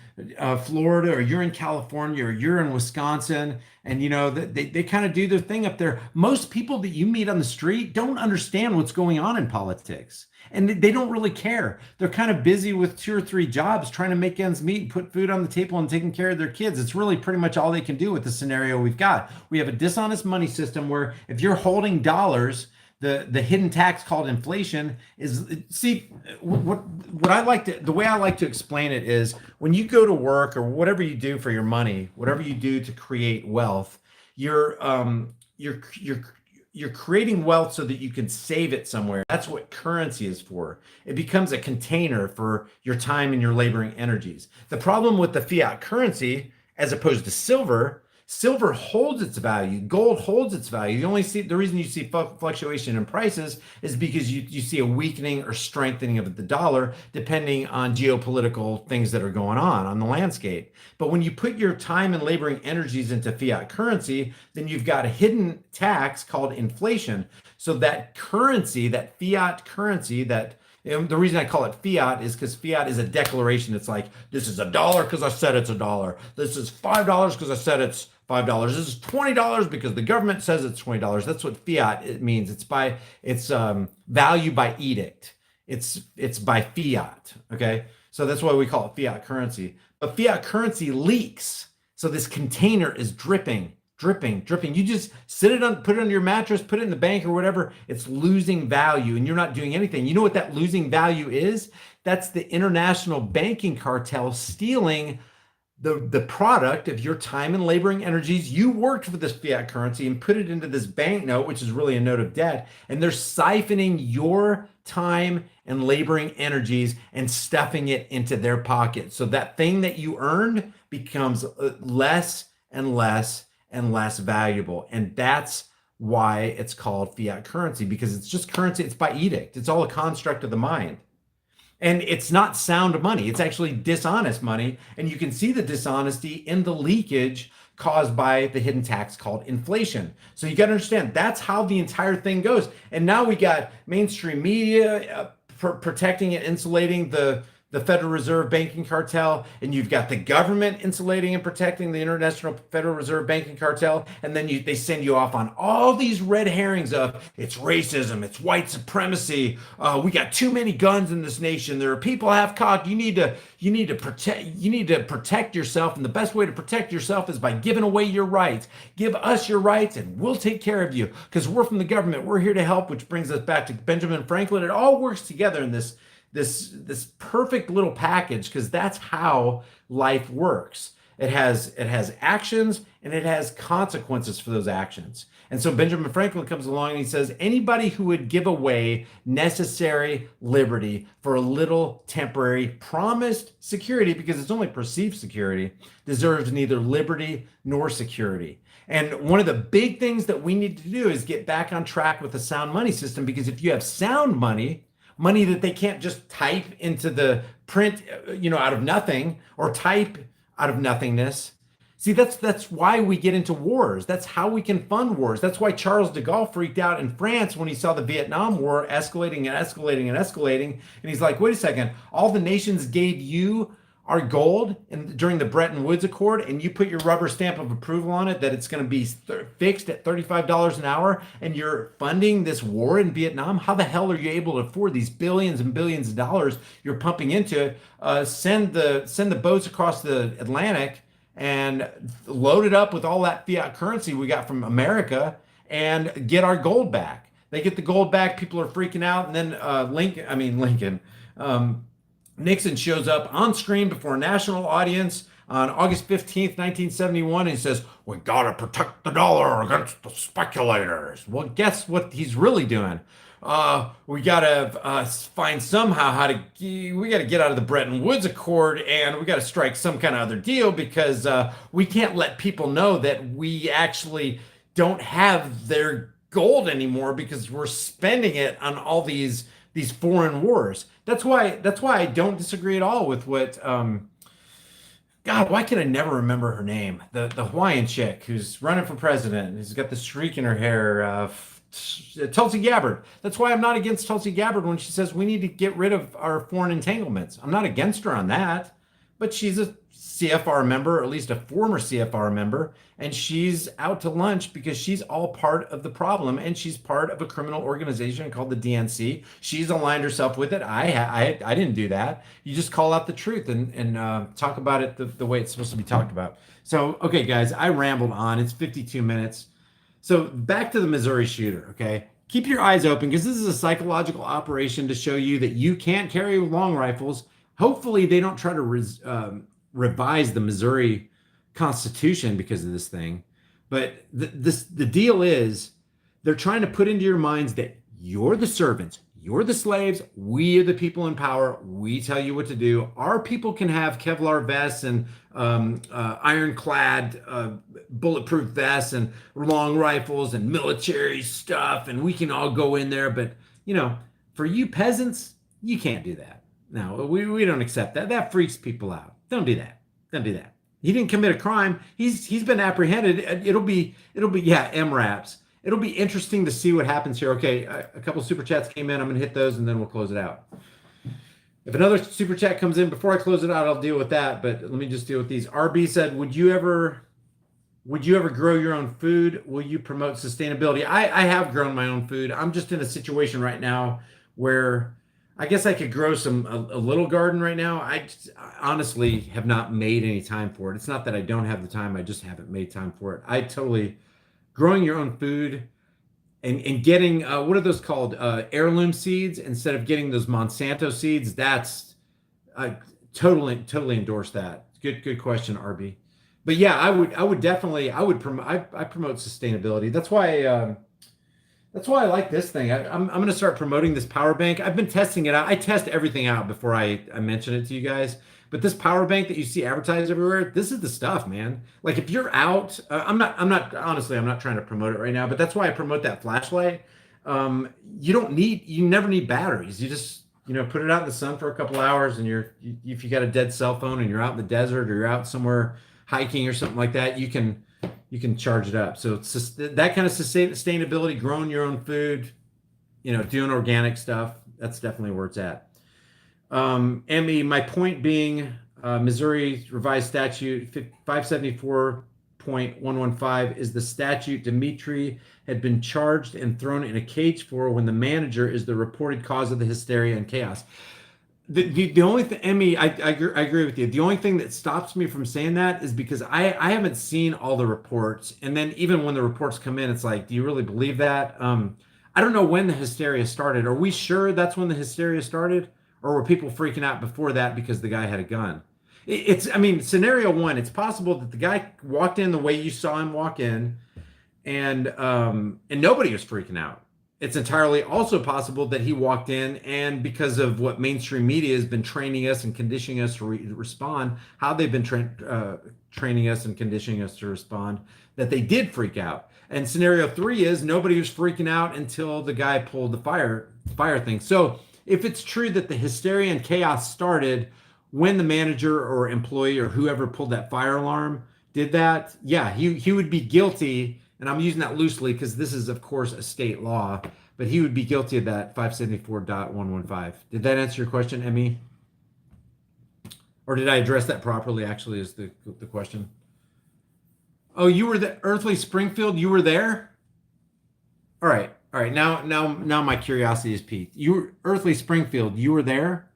Florida, or you're in California, or you're in Wisconsin, and they kind of do their thing up there. Most people that you meet on the street don't understand what's going on in politics, and they don't really care. They're kind of busy with 2 or 3 jobs trying to make ends meet and put food on the table and taking care of their kids. It's really pretty much all they can do with the scenario we've got. We have a dishonest money system where if you're holding dollars, the hidden tax called inflation is, the way I like to explain it is, when you go to work or whatever you do for your money, whatever you do to create wealth, you're creating wealth so that you can save it somewhere. That's what currency is for. It becomes a container for your time and your laboring energies. The problem with the fiat currency, as opposed to silver holds its value. Gold holds its value. The reason you see fluctuation in prices is because you see a weakening or strengthening of the dollar, depending on geopolitical things that are going on the landscape. But when you put your time and laboring energies into fiat currency, then you've got a hidden tax called inflation. So that currency, that fiat currency, the reason I call it fiat is because fiat is a declaration. It's like, this is $1 because I said it's $1. This is $5 because I said it's $5. This is $20 because the government says it's $20. That's what fiat means. It's value by edict. It's by fiat. Okay, so that's why we call it fiat currency. But fiat currency leaks. So this container is dripping. You just put it on your mattress, put it in the bank or whatever. It's losing value and you're not doing anything. You know what that losing value is? That's the international banking cartel stealing the product of your time and laboring energies. You worked for this fiat currency and put it into this banknote, which is really a note of debt. And they're siphoning your time and laboring energies and stuffing it into their pocket. So that thing that you earned becomes less and less and less valuable. And that's why it's called fiat currency, because it's just currency. It's by edict. It's all a construct of the mind. And it's not sound money. It's actually dishonest money. And you can see the dishonesty in the leakage caused by the hidden tax called inflation. So you got to understand that's how the entire thing goes. And now we got mainstream media protecting and insulating the Federal Reserve banking cartel, and you've got the government insulating and protecting the International Federal Reserve banking cartel, and then they send you off on all these red herrings of it's racism, it's white supremacy, we got too many guns in this nation, there are people half cocked, you need to protect yourself, and the best way to protect yourself is by giving away your rights. Give us your rights and we'll take care of you because we're from the government, we're here to help, which brings us back to Benjamin Franklin. It all works together in this perfect little package because that's how life works. It has actions and it has consequences for those actions. And so Benjamin Franklin comes along and he says, anybody who would give away necessary liberty for a little temporary promised security, because it's only perceived security, deserves neither liberty nor security. And one of the big things that we need to do is get back on track with the sound money system, because if you have sound money that they can't just type into the print, out of nothing, or type out of nothingness. See, that's why we get into wars. That's how we can fund wars. That's why Charles de Gaulle freaked out in France when he saw the Vietnam War escalating and escalating and escalating. And he's like, wait a second, all the nations gave you our gold during the Bretton Woods Accord, and you put your rubber stamp of approval on it that it's going to be fixed at $35 an hour, and you're funding this war in Vietnam. How the hell are you able to afford these billions and billions of dollars you're pumping into it? Send the boats across the Atlantic and load it up with all that fiat currency we got from America and get our gold back. They get the gold back. People are freaking out, and then Nixon shows up on screen before a national audience on August 15th, 1971, and he says, we gotta protect the dollar against the speculators. Well, guess what he's really doing? We gotta find somehow we gotta get out of the Bretton Woods Accord, and we gotta strike some kind of other deal, because we can't let people know that we actually don't have their gold anymore because we're spending it on all these foreign wars. That's why I don't disagree at all with what God, why can I never remember her name? The Hawaiian chick who's running for president, who's got the streak in her hair, Tulsi Gabbard. That's why I'm not against Tulsi Gabbard when she says we need to get rid of our foreign entanglements. I'm not against her on that, but she's a CFR member, or at least a former CFR member, and she's out to lunch because she's all part of the problem, and she's part of a criminal organization called the DNC. She's aligned herself with it. I didn't do that. You just call out the truth and talk about it the way it's supposed to be talked about. So, okay, guys, I rambled on. It's 52 minutes. So back to the Missouri shooter, okay? Keep your eyes open, because this is a psychological operation to show you that you can't carry long rifles. Hopefully they don't try to revise the Missouri Constitution because of this thing. But the deal is they're trying to put into your minds that you're the servants, you're the slaves, we are the people in power, we tell you what to do. Our people can have Kevlar vests and ironclad bulletproof vests and long rifles and military stuff, and we can all go in there. But, for you peasants, you can't do that. No, we don't accept that. That freaks people out. Don't do that. Don't do that. He didn't commit a crime. He's been apprehended. It'll be MRAPs. It'll be interesting to see what happens here. Okay, a couple super chats came in. I'm gonna hit those and then we'll close it out. If another super chat comes in before I close it out, I'll deal with that. But let me just deal with these. RB said, would you ever grow your own food? Will you promote sustainability? I have grown my own food. I'm just in a situation right now where I guess I could grow a little garden right now. I honestly have not made any time for it. It's not that I don't have the time. I just haven't made time for it. Growing your own food and getting, what are those called? Heirloom seeds instead of getting those Monsanto seeds. I totally endorse that. Good question, RB. But yeah, I would promote sustainability. That's why I like this thing. I'm going to start promoting this power bank. I've been testing it out. I test everything out before I mention it to you guys. But this power bank that you see advertised everywhere, this is the stuff, man. Like if you're out, I'm not trying to promote it right now, but that's why I promote that flashlight. You never need batteries. You just put it out in the sun for a couple hours, and if you got a dead cell phone and you're out in the desert or you're out somewhere hiking or something like that, you can charge it up. So it's just that kind of sustainability, growing your own food, doing organic stuff. That's definitely where it's at. Emmy, my point being, Missouri revised statute 574.115 is the statute Dimitri had been charged and thrown in a cage for when the manager is the reported cause of the hysteria and chaos. The only thing, Emmy, I agree with you. The only thing that stops me from saying that is because I haven't seen all the reports, and then even when the reports come in, it's like, do you really believe that? I don't know when the hysteria started. Are we sure that's when the hysteria started, or were people freaking out before that because the guy had a gun? I mean, scenario one, it's possible that the guy walked in the way you saw him walk in, and nobody was freaking out. It's entirely also possible that he walked in, and because of what mainstream media has been training us and conditioning us to respond, how they've been training us and conditioning us to respond, that they did freak out. And scenario three is nobody was freaking out until the guy pulled the fire thing. So if it's true that the hysteria and chaos started when the manager or employee or whoever pulled that fire alarm did that, yeah, he would be guilty. And I'm using that loosely because this is, of course, a state law, but he would be guilty of that 574.115. Did that answer your question, Emmy? Or did I address that properly, actually, is the question? Oh, you were the Earthly Springfield? You were there? All right. Now my curiosity is piqued. You were Earthly Springfield. You were there?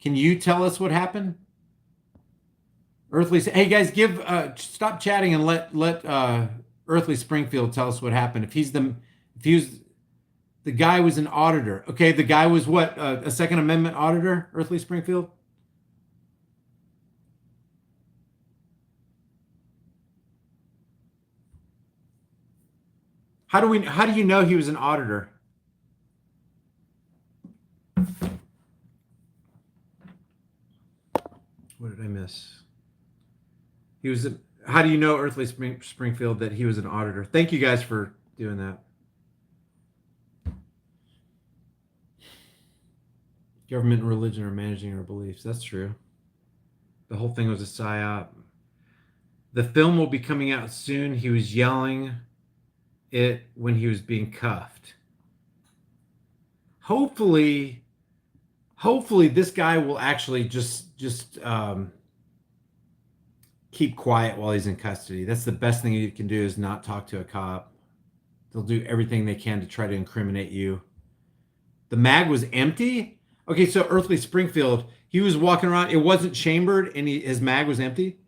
Can you tell us what happened? Hey guys, stop chatting and let Earthly Springfield tell us what happened. If the guy was an auditor. Okay, the guy was what? A Second Amendment auditor, Earthly Springfield? How do you know he was an auditor? What did I miss? How do you know, Earthly Springfield, that he was an auditor? Thank you guys for doing that. Government and religion are managing our beliefs. That's true. The whole thing was a psyop. The film will be coming out soon. He was yelling it when he was being cuffed. Hopefully this guy will actually just keep quiet while he's in custody. That's the best thing you can do, is not talk to a cop. They'll do everything they can to try to incriminate you. The mag was empty? Okay, so Earthly Springfield, he was walking around. It wasn't chambered, and his mag was empty?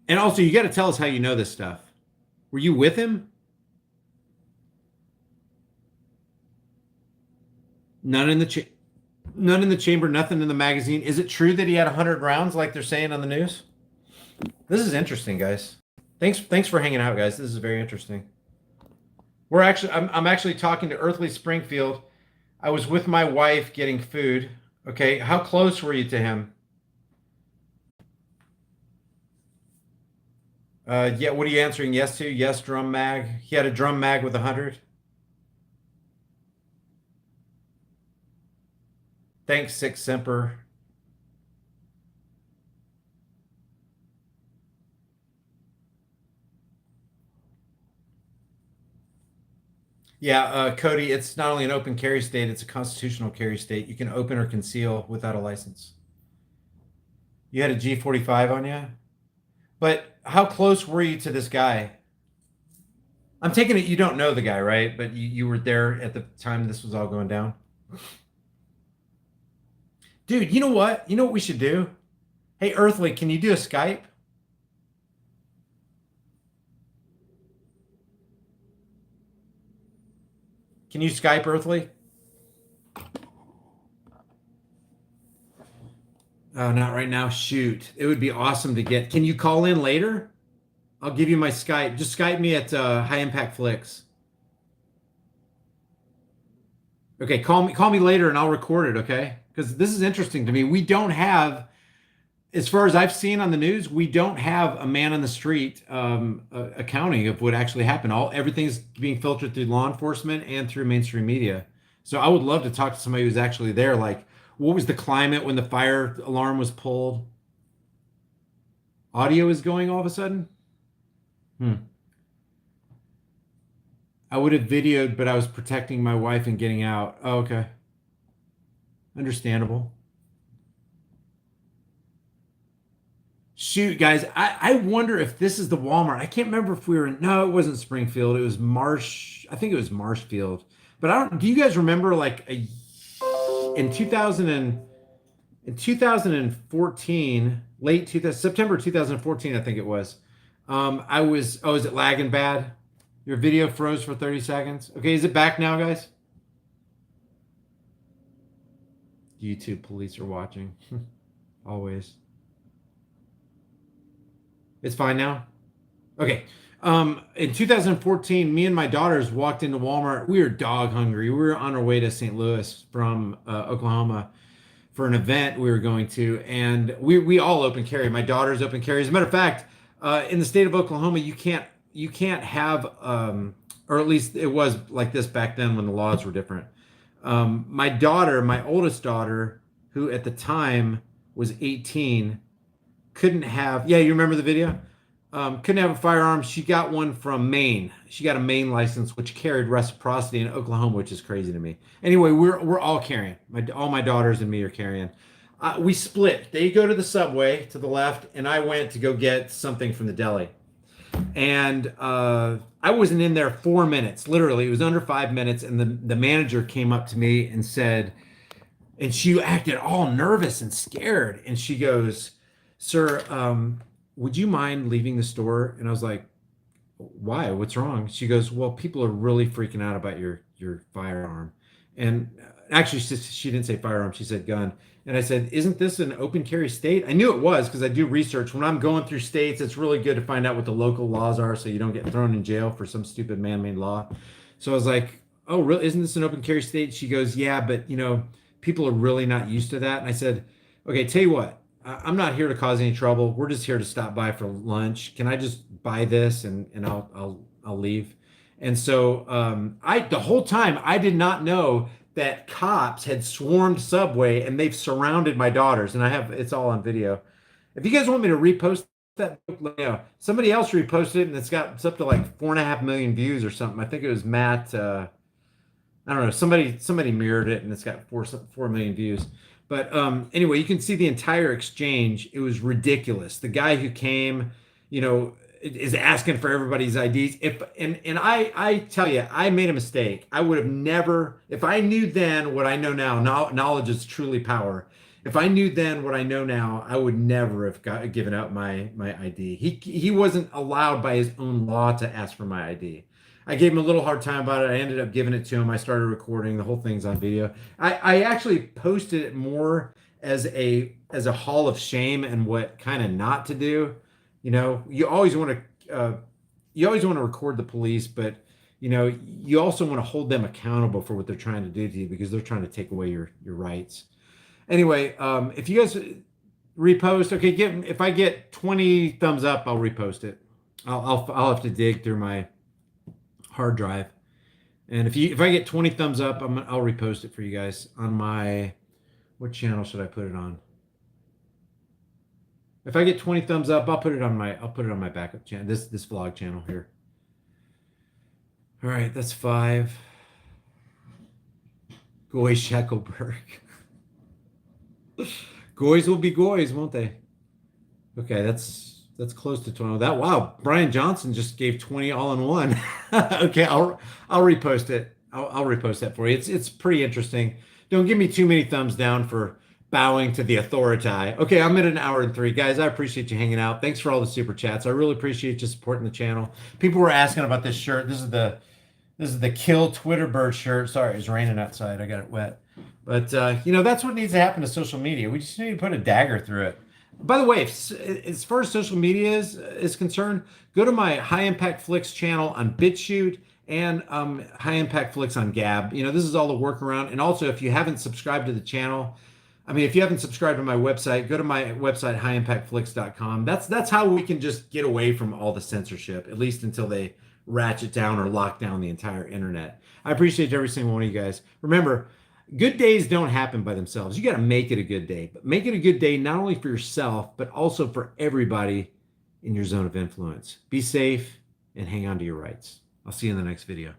And also, you got to tell us how you know this stuff. Were you with him? None in the chamber, nothing in the magazine. Is it true that he had 100 rounds like they're saying on the news? This is interesting, guys. Thanks for hanging out, guys. This is very interesting. I'm actually talking to Earthly Springfield. I was with my wife getting food. Okay, how close were you to him? Yeah, what are you answering yes to? Yes, drum mag. He had a drum mag with 100. Thanks, Six Semper. Yeah, Cody, it's not only an open carry state, it's a constitutional carry state. You can open or conceal without a license. You had a G45 on you? But how close were you to this guy? I'm taking it you don't know the guy, right? But you were there at the time this was all going down? Dude, you know what? You know what we should do? Hey, Earthly, can you do a Skype? Can you Skype, Earthly? Oh, not right now. Shoot. It would be awesome to get. Can you call in later? I'll give you my Skype. Just Skype me at High Impact Flicks. Okay, call me later and I'll record it, okay? Because this is interesting to me. We don't have, as far as I've seen on the news, we don't have a man on the street accounting of what actually happened. Everything's being filtered through law enforcement and through mainstream media. So I would love to talk to somebody who's actually there. Like, what was the climate when the fire alarm was pulled? Audio is going all of a sudden? Hmm. I would have videoed, but I was protecting my wife and getting out. Oh, okay. Understandable. Shoot, guys, I wonder if this is the Walmart. I can't remember if we were in, no, it wasn't Springfield. It was Marsh. I think it was Marshfield. But I don't, do you guys remember like in 2000 in 2014, late 2000, September 2014, I think it was. Is it lagging bad? Your video froze for 30 seconds. Okay, is it back now, guys? YouTube police are watching. Always. It's fine now. Okay. In 2014, me and my daughters walked into Walmart. We were dog hungry. We were on our way to St. Louis from Oklahoma for an event we were going to, and we all open carry. My daughter's open carry. As a matter of fact, in the state of Oklahoma, you can't have, or at least it was like this back then when the laws were different. My daughter, my oldest daughter, who at the time was 18, couldn't have, yeah, you remember the video? Couldn't have a firearm. She got one from Maine. She got a Maine license, which carried reciprocity in Oklahoma, which is crazy to me. Anyway, we're all carrying. All my daughters and me are carrying. We split. They go to the Subway to the left, and I went to go get something from the deli. And I wasn't in there 4 minutes. Literally, it was under 5 minutes, and the manager came up to me and said, and she acted all nervous and scared, and she goes, "Sir, would you mind leaving the store?" And I was like, "Why? What's wrong?" She goes, "Well, people are really freaking out about your firearm." And actually, she didn't say firearm. She said gun. And I said, "Isn't this an open carry state?" I knew it was because I do research. When I'm going through states, it's really good to find out what the local laws are so you don't get thrown in jail for some stupid man-made law. So I was like, "Oh, really? Isn't this an open carry state?" She goes, "Yeah, but people are really not used to that." And I said, "Okay, tell you what. I'm not here to cause any trouble. We're just here to stop by for lunch. Can I just buy this and I'll leave?" And so the whole time I did not know that cops had swarmed Subway and they've surrounded my daughters. And it's all on video. If you guys want me to repost that, somebody else reposted it and it's up to like 4.5 million views or something. I think it was Matt. I don't know. Somebody mirrored it and it's got 4 million views. But anyway, you can see the entire exchange. It was ridiculous. The guy who came, is asking for everybody's IDs. I tell you, I made a mistake. I would have never, if I knew then what I know now, knowledge is truly power. If I knew then what I know now, I would never have given out my ID. He wasn't allowed by his own law to ask for my ID. I gave him a little hard time about it. I ended up giving it to him. I started recording. The whole thing's on video. I actually posted it more as a hall of shame and what kind of not to do. You always want to record the police, but you also want to hold them accountable for what they're trying to do to you because they're trying to take away your rights. Anyway, if you guys repost, okay, if I get 20 thumbs up, I'll repost it. I'll have to dig through my hard drive, and if I get 20 thumbs up, I'll repost it for you guys on my, what channel should I put it on? If I get 20 thumbs up, I'll put it on my backup channel, this vlog channel here. All right, that's 5. Goy Shackelberg. Goys will be goys, won't they? Okay, that's close to 20. Wow, Brian Johnson just gave 20 all in one. Okay, I'll repost it. I'll repost that for you. It's pretty interesting. Don't give me too many thumbs down for bowing to the authority. Okay, I'm at 1 hour and 3. Guys, I appreciate you hanging out. Thanks for all the super chats. I really appreciate you supporting the channel. People were asking about this shirt. This is the Kill Twitter Bird shirt. Sorry, it's raining outside. I got it wet. But that's what needs to happen to social media. We just need to put a dagger through it. By the way, as far as social media is concerned, go to my High Impact Flicks channel on BitChute and High Impact Flicks on Gab. This is all the workaround. And also, if you haven't subscribed to the channel, if you haven't subscribed to my website, go to my website, highimpactflicks.com. That's how we can just get away from all the censorship, at least until they ratchet down or lock down the entire internet. I appreciate every single one of you guys. Remember, good days don't happen by themselves. You got to make it a good day, but make it a good day not only for yourself, but also for everybody in your zone of influence. Be safe and hang on to your rights. I'll see you in the next video.